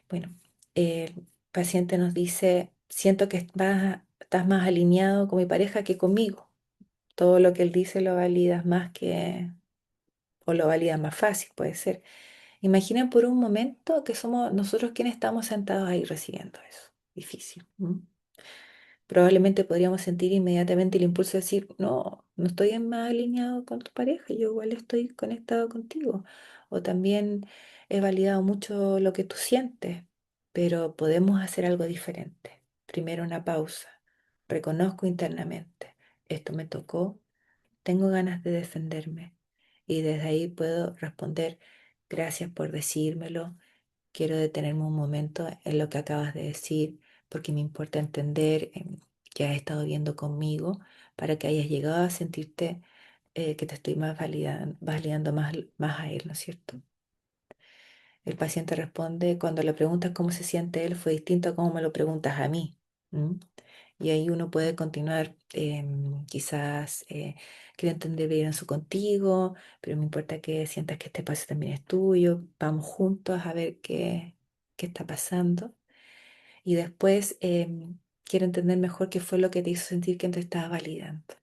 Bueno, el paciente nos dice, siento que estás más alineado con mi pareja que conmigo. Todo lo que él dice lo validas más que, o lo validas más fácil, puede ser. Imaginen por un momento que somos nosotros quienes estamos sentados ahí recibiendo eso. Difícil. Probablemente podríamos sentir inmediatamente el impulso de decir, no, no estoy en más alineado con tu pareja, yo igual estoy conectado contigo. O también he validado mucho lo que tú sientes, pero podemos hacer algo diferente. Primero una pausa. Reconozco internamente, esto me tocó, tengo ganas de defenderme. Y desde ahí puedo responder, gracias por decírmelo. Quiero detenerme un momento en lo que acabas de decir, porque me importa entender que has estado viendo conmigo para que hayas llegado a sentirte que te estoy más validando más a él, ¿no es cierto? El paciente responde, cuando le preguntas cómo se siente él, fue distinto a cómo me lo preguntas a mí. ¿M? Y ahí uno puede continuar, quizás quiero entender bien eso contigo, pero me importa que sientas que este espacio también es tuyo, vamos juntos a ver qué está pasando. Y después quiero entender mejor qué fue lo que te hizo sentir que te estaba validando.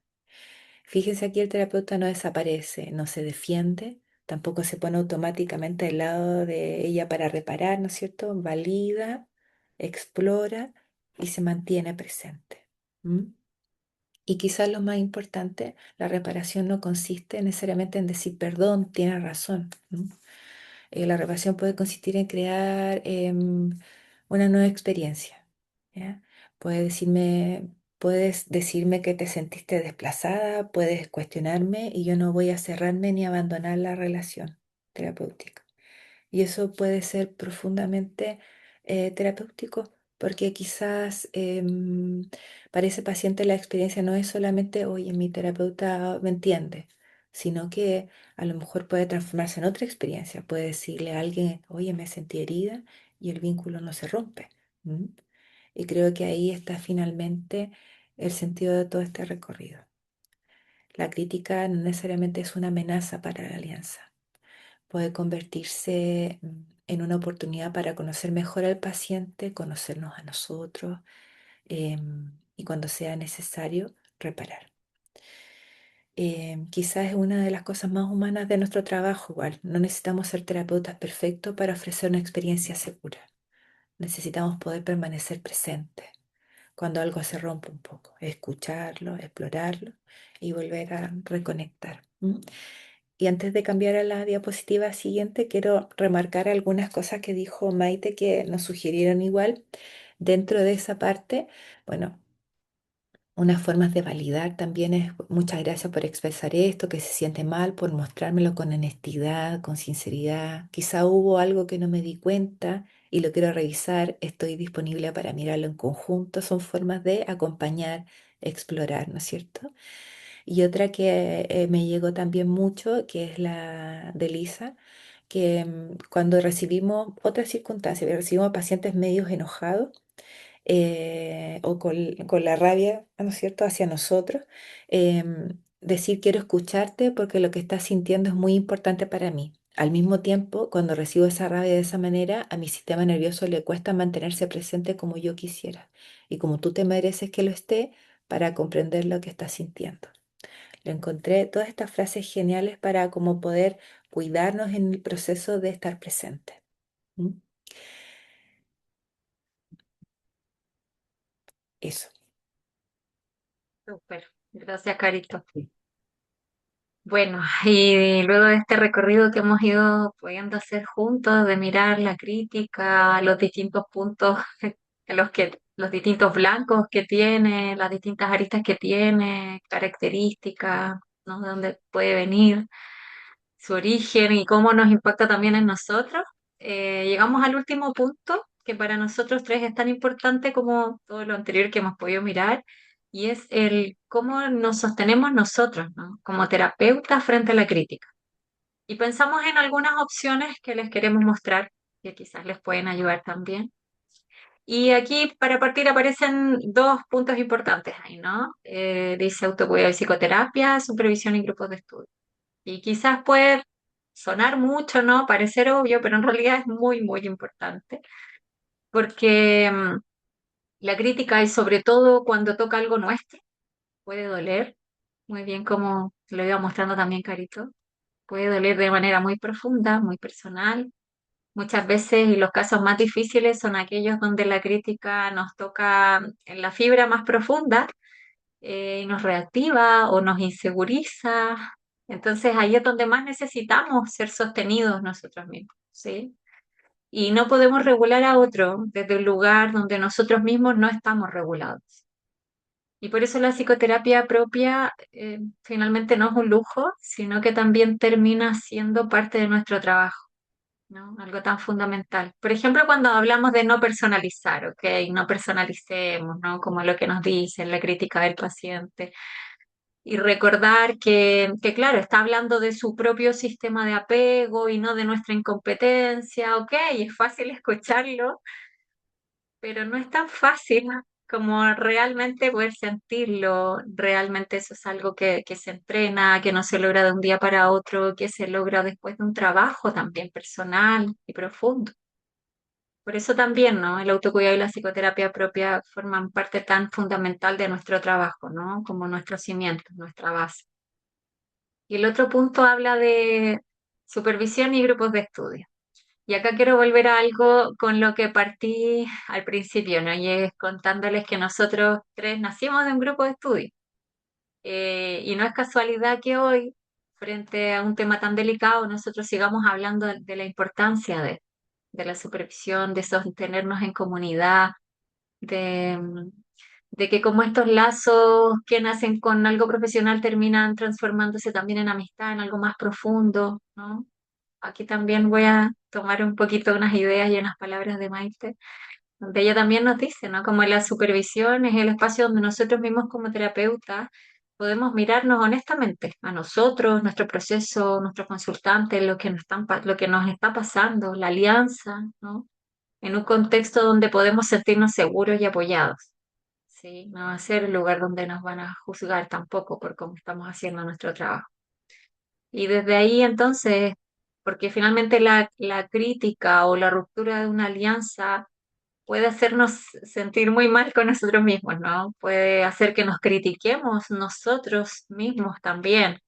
Fíjense aquí el terapeuta no desaparece, no se defiende, tampoco se pone automáticamente al lado de ella para reparar, ¿no es cierto? Valida, explora y se mantiene presente. ¿M? Y quizás lo más importante, la reparación no consiste necesariamente en decir perdón, tienes razón. La reparación puede consistir en crear una nueva experiencia. ¿Ya? Puedes decirme, puedes decirme que te sentiste desplazada, puedes cuestionarme y yo no voy a cerrarme ni abandonar la relación terapéutica. Y eso puede ser profundamente terapéutico, porque quizás para ese paciente la experiencia no es solamente, oye, mi terapeuta me entiende, sino que a lo mejor puede transformarse en otra experiencia. Puede decirle a alguien, oye, me sentí herida y el vínculo no se rompe. ¿M? Y creo que ahí está finalmente el sentido de todo este recorrido. La crítica no necesariamente es una amenaza para la alianza. Puede convertirse en una oportunidad para conocer mejor al paciente, conocernos a nosotros y cuando sea necesario, reparar. Quizás es una de las cosas más humanas de nuestro trabajo, igual. No necesitamos ser terapeutas perfectos para ofrecer una experiencia segura. Necesitamos poder permanecer presentes cuando algo se rompe un poco, escucharlo, explorarlo y volver a reconectar. ¿M? Y antes de cambiar a la diapositiva siguiente, quiero remarcar algunas cosas que dijo Maite que nos sugirieron igual dentro de esa parte. Bueno, unas formas de validar también es muchas gracias por expresar esto, que se siente mal, por mostrármelo con honestidad, con sinceridad. Quizá hubo algo que no me di cuenta y lo quiero revisar. Estoy disponible para mirarlo en conjunto. Son formas de acompañar, explorar, ¿no es cierto? Y otra que me llegó también mucho, que es la de Lisa, que cuando recibimos otras circunstancias, recibimos pacientes medios enojados o con la rabia, ¿no es cierto?, hacia nosotros, decir quiero escucharte porque lo que estás sintiendo es muy importante para mí. Al mismo tiempo, cuando recibo esa rabia de esa manera, a mi sistema nervioso le cuesta mantenerse presente como yo quisiera y como tú te mereces que lo esté para comprender lo que estás sintiendo. Lo encontré todas estas frases geniales para como poder cuidarnos en el proceso de estar presente. ¿Mm? Eso. Súper. Gracias, Carito. Bueno, y luego de este recorrido que hemos ido pudiendo hacer juntos, de mirar la crítica, los distintos puntos en los distintos blancos que tiene, las distintas aristas que tiene, características, ¿no? De dónde puede venir, su origen y cómo nos impacta también en nosotros, llegamos al último punto que para nosotros tres es tan importante como todo lo anterior que hemos podido mirar, y es el cómo nos sostenemos nosotros, ¿no? Como terapeutas frente a la crítica. Y pensamos en algunas opciones que les queremos mostrar, que quizás les pueden ayudar también. Y aquí, para partir, aparecen dos puntos importantes ahí, ¿no? Dice autocuidado y psicoterapia, supervisión y grupos de estudio. Y quizás puede sonar mucho, ¿no? Parecer obvio, pero en realidad es muy, muy importante, porque la crítica y sobre todo cuando toca algo nuestro, puede doler, muy bien como lo iba mostrando también Carito, puede doler de manera muy profunda, muy personal. Muchas veces y los casos más difíciles son aquellos donde la crítica nos toca en la fibra más profunda y nos reactiva o nos inseguriza. Entonces ahí es donde más necesitamos ser sostenidos nosotros mismos, ¿sí? Y no podemos regular a otro desde un lugar donde nosotros mismos no estamos regulados. Y por eso la psicoterapia propia finalmente no es un lujo, sino que también termina siendo parte de nuestro trabajo, ¿no? Algo tan fundamental. Por ejemplo, cuando hablamos de no personalizar, ¿ok? No personalicemos, ¿no? Como lo que nos dicen, la crítica del paciente. Y recordar que, claro, está hablando de su propio sistema de apego y no de nuestra incompetencia, ¿ok? Y es fácil escucharlo, pero no es tan fácil como realmente poder sentirlo. Realmente eso es algo que se entrena, que no se logra de un día para otro, que se logra después de un trabajo también personal y profundo. Por eso también, ¿no? El autocuidado y la psicoterapia propia forman parte tan fundamental de nuestro trabajo, ¿no? Como nuestro cimiento, nuestra base. Y el otro punto habla de supervisión y grupos de estudio. Y acá quiero volver a algo con lo que partí al principio, ¿no? Y es contándoles que nosotros tres nacimos de un grupo de estudio. Y no es casualidad que hoy, frente a un tema tan delicado, nosotros sigamos hablando de la importancia de la supervisión, de sostenernos en comunidad, de, de que como estos lazos que nacen con algo profesional terminan transformándose también en amistad, en algo más profundo, ¿no? Aquí también voy a tomar un poquito unas ideas y unas palabras de Maite, donde ella también nos dice, ¿no? Como la supervisión es el espacio donde nosotros mismos como terapeutas podemos mirarnos honestamente a nosotros, nuestro proceso, nuestros consultantes, lo que nos está pasando, la alianza, ¿no? En un contexto donde podemos sentirnos seguros y apoyados, ¿sí? No va a ser el lugar donde nos van a juzgar tampoco por cómo estamos haciendo nuestro trabajo. Y desde ahí entonces, porque finalmente la crítica o la ruptura de una alianza puede hacernos sentir muy mal con nosotros mismos, ¿no? Puede hacer que nos critiquemos nosotros mismos también.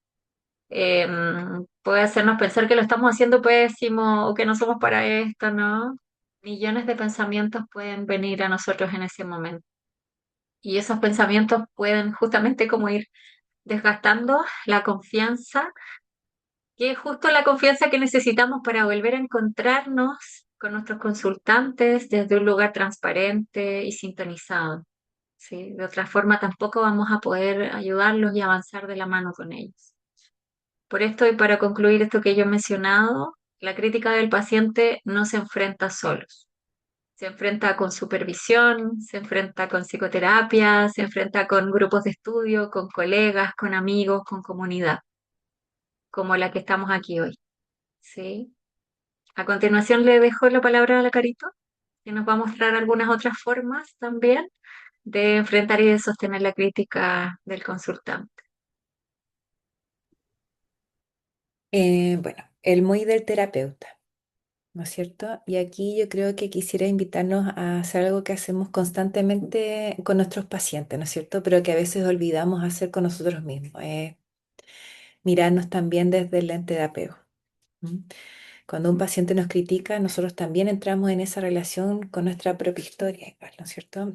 Puede hacernos pensar que lo estamos haciendo pésimo o que no somos para esto, ¿no? Millones de pensamientos pueden venir a nosotros en ese momento. Y esos pensamientos pueden justamente como ir desgastando la confianza, que es justo la confianza que necesitamos para volver a encontrarnos con nuestros consultantes desde un lugar transparente y sintonizado, ¿sí? De otra forma tampoco vamos a poder ayudarlos y avanzar de la mano con ellos. Por esto y para concluir esto que yo he mencionado, la crítica del paciente no se enfrenta solos. Se enfrenta con supervisión, se enfrenta con psicoterapia, se enfrenta con grupos de estudio, con colegas, con amigos, con comunidad, como la que estamos aquí hoy, ¿sí? A continuación le dejo la palabra a la Carito, que nos va a mostrar algunas otras formas también de enfrentar y de sostener la crítica del consultante. Bueno, el muy del terapeuta, ¿no es cierto? Y aquí yo creo que quisiera invitarnos a hacer algo que hacemos constantemente con nuestros pacientes, ¿no es cierto? Pero que a veces olvidamos hacer con nosotros mismos, mirarnos también desde el lente de apego. ¿M? Cuando un paciente nos critica, nosotros también entramos en esa relación con nuestra propia historia, igual, ¿no es cierto?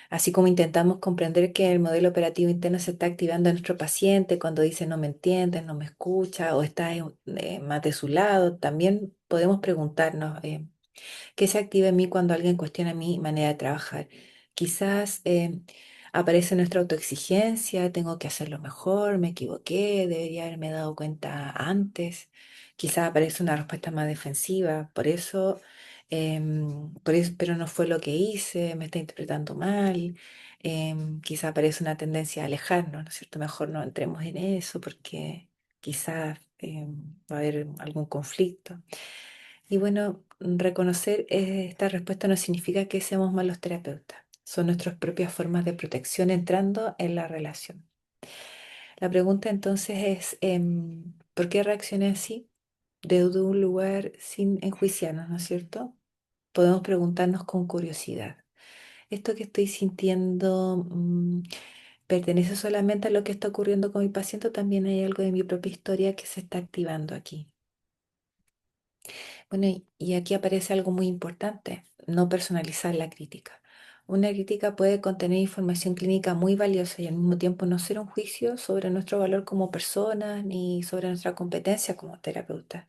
Así como intentamos comprender que el modelo operativo interno se está activando en nuestro paciente cuando dice no me entiendes, no me escucha o está más de su lado, también podemos preguntarnos qué se activa en mí cuando alguien cuestiona mi manera de trabajar. Quizás aparece nuestra autoexigencia, tengo que hacerlo mejor, me equivoqué, debería haberme dado cuenta antes. Quizás aparece una respuesta más defensiva, pero no fue lo que hice, me está interpretando mal. Quizás aparece una tendencia a alejarnos, ¿no es cierto? Mejor no entremos en eso porque quizás va a haber algún conflicto. Y bueno, reconocer esta respuesta no significa que seamos malos terapeutas. Son nuestras propias formas de protección entrando en la relación. La pregunta entonces es, ¿por qué reaccioné así? Desde un lugar sin enjuiciarnos, ¿no es cierto? Podemos preguntarnos con curiosidad. ¿Esto que estoy sintiendo, pertenece solamente a lo que está ocurriendo con mi paciente o también hay algo de mi propia historia que se está activando aquí? Bueno, y aquí aparece algo muy importante, no personalizar la crítica. Una crítica puede contener información clínica muy valiosa y al mismo tiempo no ser un juicio sobre nuestro valor como personas ni sobre nuestra competencia como terapeuta.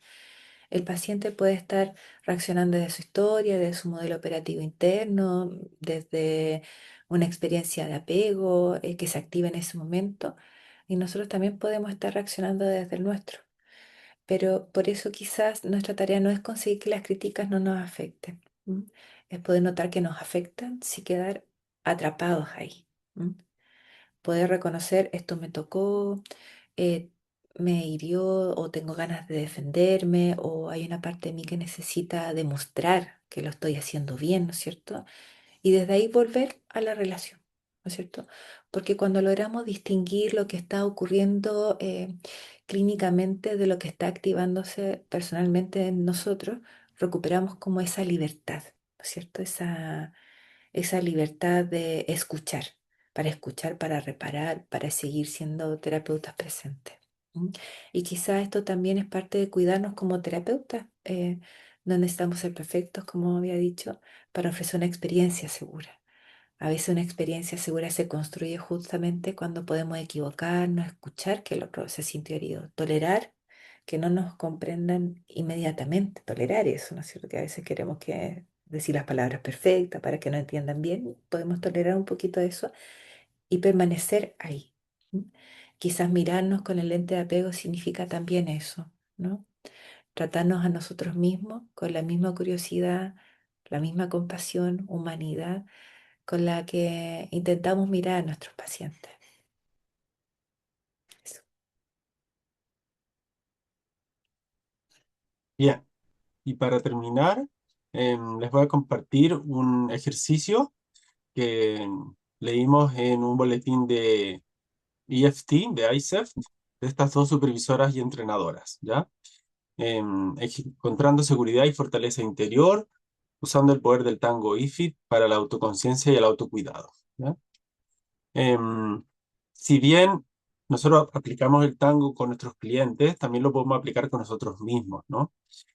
El paciente puede estar reaccionando desde su historia, desde su modelo operativo interno, desde una experiencia de apego que se activa en ese momento y nosotros también podemos estar reaccionando desde el nuestro. Pero por eso quizás nuestra tarea no es conseguir que las críticas no nos afecten. ¿M? Es poder notar que nos afectan sin quedar atrapados ahí. ¿M? Poder reconocer esto me tocó, eh, me hirió o tengo ganas de defenderme o hay una parte de mí que necesita demostrar que lo estoy haciendo bien, ¿no es cierto? Y desde ahí volver a la relación, ¿no es cierto? Porque cuando logramos distinguir lo que está ocurriendo clínicamente de lo que está activándose personalmente en nosotros, recuperamos como esa libertad, ¿no es cierto? Esa libertad de escuchar, para reparar, para seguir siendo terapeutas presentes. ¿M? Y quizá esto también es parte de cuidarnos como terapeutas. No necesitamos ser perfectos, como había dicho, para ofrecer una experiencia segura. A veces una experiencia segura se construye justamente cuando podemos equivocarnos, escuchar que el otro se sintió herido, tolerar que no nos comprendan inmediatamente, tolerar eso, ¿no es cierto? Que a veces queremos que decir las palabras perfectas para que nos entiendan bien, podemos tolerar un poquito de eso y permanecer ahí. ¿M? Quizás mirarnos con el lente de apego significa también eso, ¿no? Tratarnos a nosotros mismos con la misma curiosidad, la misma compasión, humanidad con la que intentamos mirar a nuestros pacientes. Eso. Bien, y para terminar, les voy a compartir un ejercicio que leímos en un boletín de EFT, de ICEF, de estas dos supervisoras y entrenadoras, ¿ya? Encontrando seguridad y fortaleza interior, usando el poder del tango IFIT para la autoconciencia y el autocuidado, ¿ya? Em, si bien nosotros aplicamos el tango con nuestros clientes, también lo podemos aplicar con nosotros mismos, ¿no?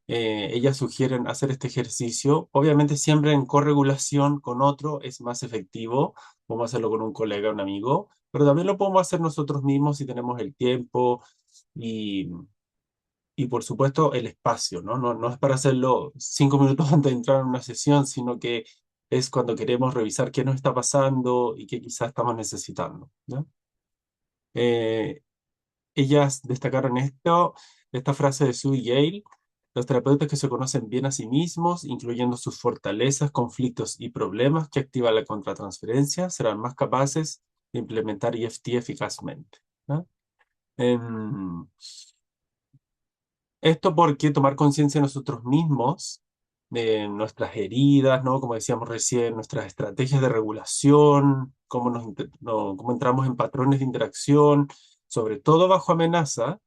Ellas sugieren hacer este ejercicio, obviamente siempre en corregulación con otro es más efectivo, podemos hacerlo con un colega, un amigo, pero también lo podemos hacer nosotros mismos si tenemos el tiempo y, y por supuesto el espacio, ¿no? No es para hacerlo 5 minutos antes de entrar en una sesión, sino que es cuando queremos revisar qué nos está pasando y qué quizás estamos necesitando, ¿no? Eh, Ellas destacaron esta frase de Sue Gale: los terapeutas que se conocen bien a sí mismos, incluyendo sus fortalezas, conflictos y problemas que activan la contratransferencia, serán más capaces de implementar EFT eficazmente, ¿no? Em, Esto porque tomar conciencia de nosotros mismos, de nuestras heridas, ¿no? Como decíamos recién, nuestras estrategias de regulación, cómo entramos en patrones de interacción, sobre todo bajo amenaza,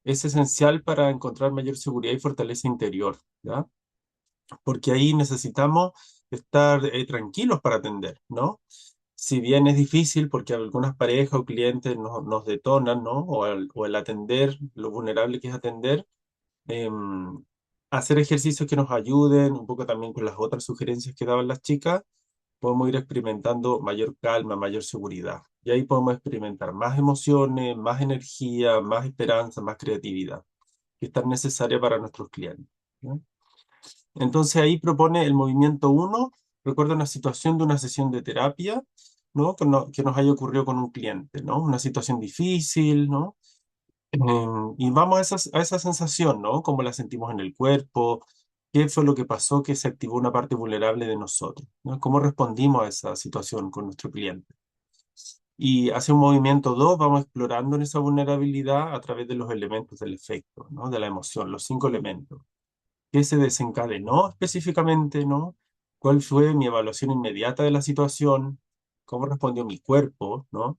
es esencial para encontrar mayor seguridad y fortaleza interior, ¿ya? Porque ahí necesitamos estar tranquilos para atender, ¿no? Si bien es difícil porque algunas parejas o clientes nos detonan, ¿no? O el atender, lo vulnerable que es atender, em, hacer ejercicios que nos ayuden, un poco también con las otras sugerencias que daban las chicas, podemos ir experimentando mayor calma, mayor seguridad. Y ahí podemos experimentar más emociones, más energía, más esperanza, más creatividad, que es tan necesaria para nuestros clientes, ¿no? Entonces ahí propone el movimiento uno. Recuerda una situación de una sesión de terapia, ¿no? Que nos haya ocurrido con un cliente, ¿no? Una situación difícil, ¿no? Y vamos a esa sensación, ¿no? Cómo la sentimos en el cuerpo, qué fue lo que pasó que se activó una parte vulnerable de nosotros, ¿no? Cómo respondimos a esa situación con nuestro cliente. Y hacia un movimiento 2 vamos explorando en esa vulnerabilidad a través de los elementos del efecto, ¿no? De la emoción, los 5 elementos. ¿Qué se desencadenó específicamente, ¿no? ¿Cuál fue mi evaluación inmediata de la situación? ¿Cómo respondió mi cuerpo, ¿no?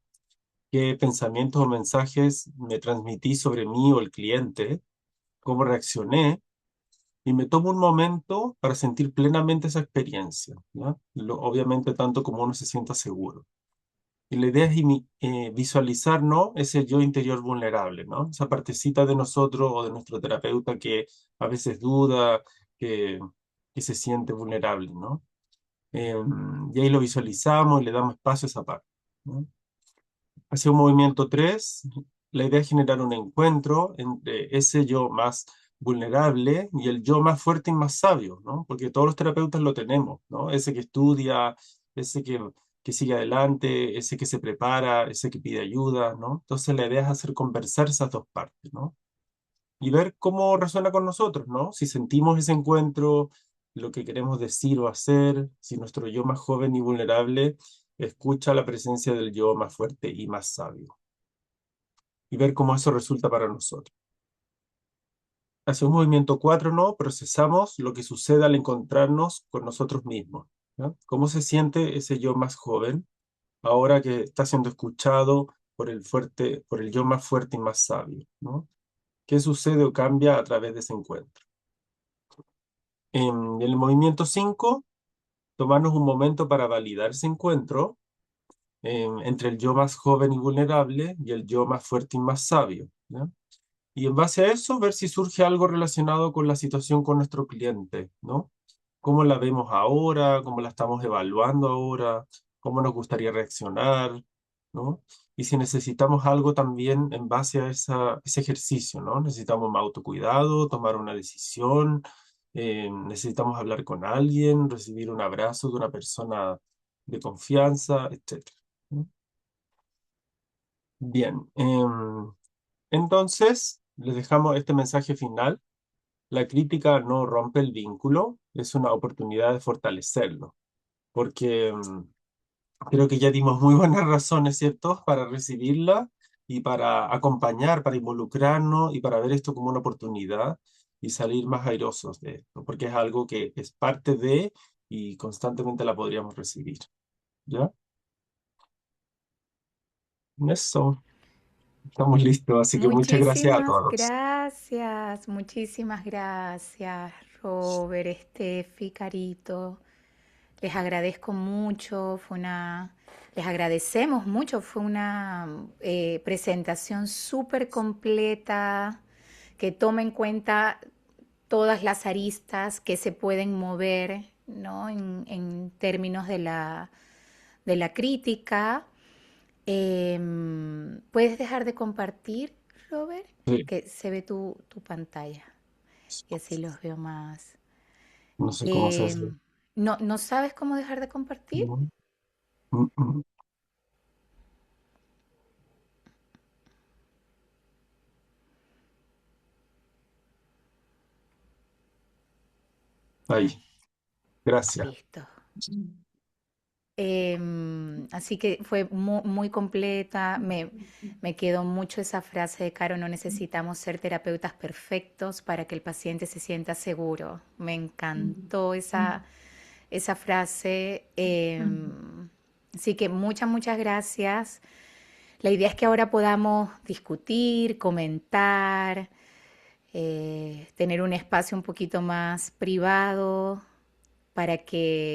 ¿Qué pensamientos o mensajes me transmití sobre mí o el cliente? ¿Cómo reaccioné? Y me tomo un momento para sentir plenamente esa experiencia, ¿no? Obviamente tanto como uno se sienta seguro. Y la idea es visualizar, ¿no? Ese yo interior vulnerable, ¿no? Esa partecita de nosotros o de nuestro terapeuta que a veces duda, que, que se siente vulnerable, ¿no? Y ahí lo visualizamos y le damos espacio a esa parte, ¿no? Hacia un movimiento 3, la idea es generar un encuentro entre ese yo más vulnerable y el yo más fuerte y más sabio, ¿no? Porque todos los terapeutas lo tenemos, ¿no? Ese que estudia, ese que sigue adelante, ese que se prepara, ese que pide ayuda, ¿no? Entonces la idea es hacer conversar esas dos partes, ¿no? Y ver cómo resuena con nosotros, ¿no? Si sentimos ese encuentro, lo que queremos decir o hacer, si nuestro yo más joven y vulnerable escucha la presencia del yo más fuerte y más sabio, y ver cómo eso resulta para nosotros. Hacia un movimiento 4, ¿no? Procesamos lo que sucede al encontrarnos con nosotros mismos, ¿no? ¿Cómo se siente ese yo más joven ahora que está siendo escuchado por el yo más fuerte y más sabio, ¿no? ¿Qué sucede o cambia a través de ese encuentro? En el movimiento 5, tomarnos un momento para validar ese encuentro entre el yo más joven y vulnerable y el yo más fuerte y más sabio, ¿no? Y en base a eso, ver si surge algo relacionado con la situación con nuestro cliente, ¿no? ¿Cómo la vemos ahora? ¿Cómo la estamos evaluando ahora? ¿Cómo nos gustaría reaccionar? ¿No? Y si necesitamos algo también en base a ese ejercicio, ¿no? Necesitamos más autocuidado, tomar una decisión, necesitamos hablar con alguien, recibir un abrazo de una persona de confianza, etcétera, ¿no? Bien, entonces les dejamos este mensaje final. la crítica no rompe el vínculo, es una oportunidad de fortalecerlo, porque creo que ya dimos muy buenas razones, ¿cierto?, para recibirla y para acompañar, para involucrarnos y para ver esto como una oportunidad y salir más airosos de esto, porque es algo que es parte de y constantemente la podríamos recibir, ¿ya? Eso, estamos listos, así que muchas gracias a todos. Muchísimas gracias, Robert, Estefi, Carito. Les agradezco mucho, les agradecemos mucho, fue una presentación súper completa que toma en cuenta todas las aristas que se pueden mover, ¿no? En términos de la crítica. ¿Puedes dejar de compartir, Robert? Sí, Que se ve tu pantalla y así los veo más. no sé cómo se hace. Em, ¿No sabes cómo dejar de compartir? No. Mm, mm. Ahí, Ahí, gracias. listo. Así que fue muy completa, me quedó mucho esa frase de Caro, no necesitamos ser terapeutas perfectos para que el paciente se sienta seguro. Me encantó esa frase. Así que muchas gracias. La idea es que ahora podamos discutir, comentar, tener un espacio un poquito más privado para que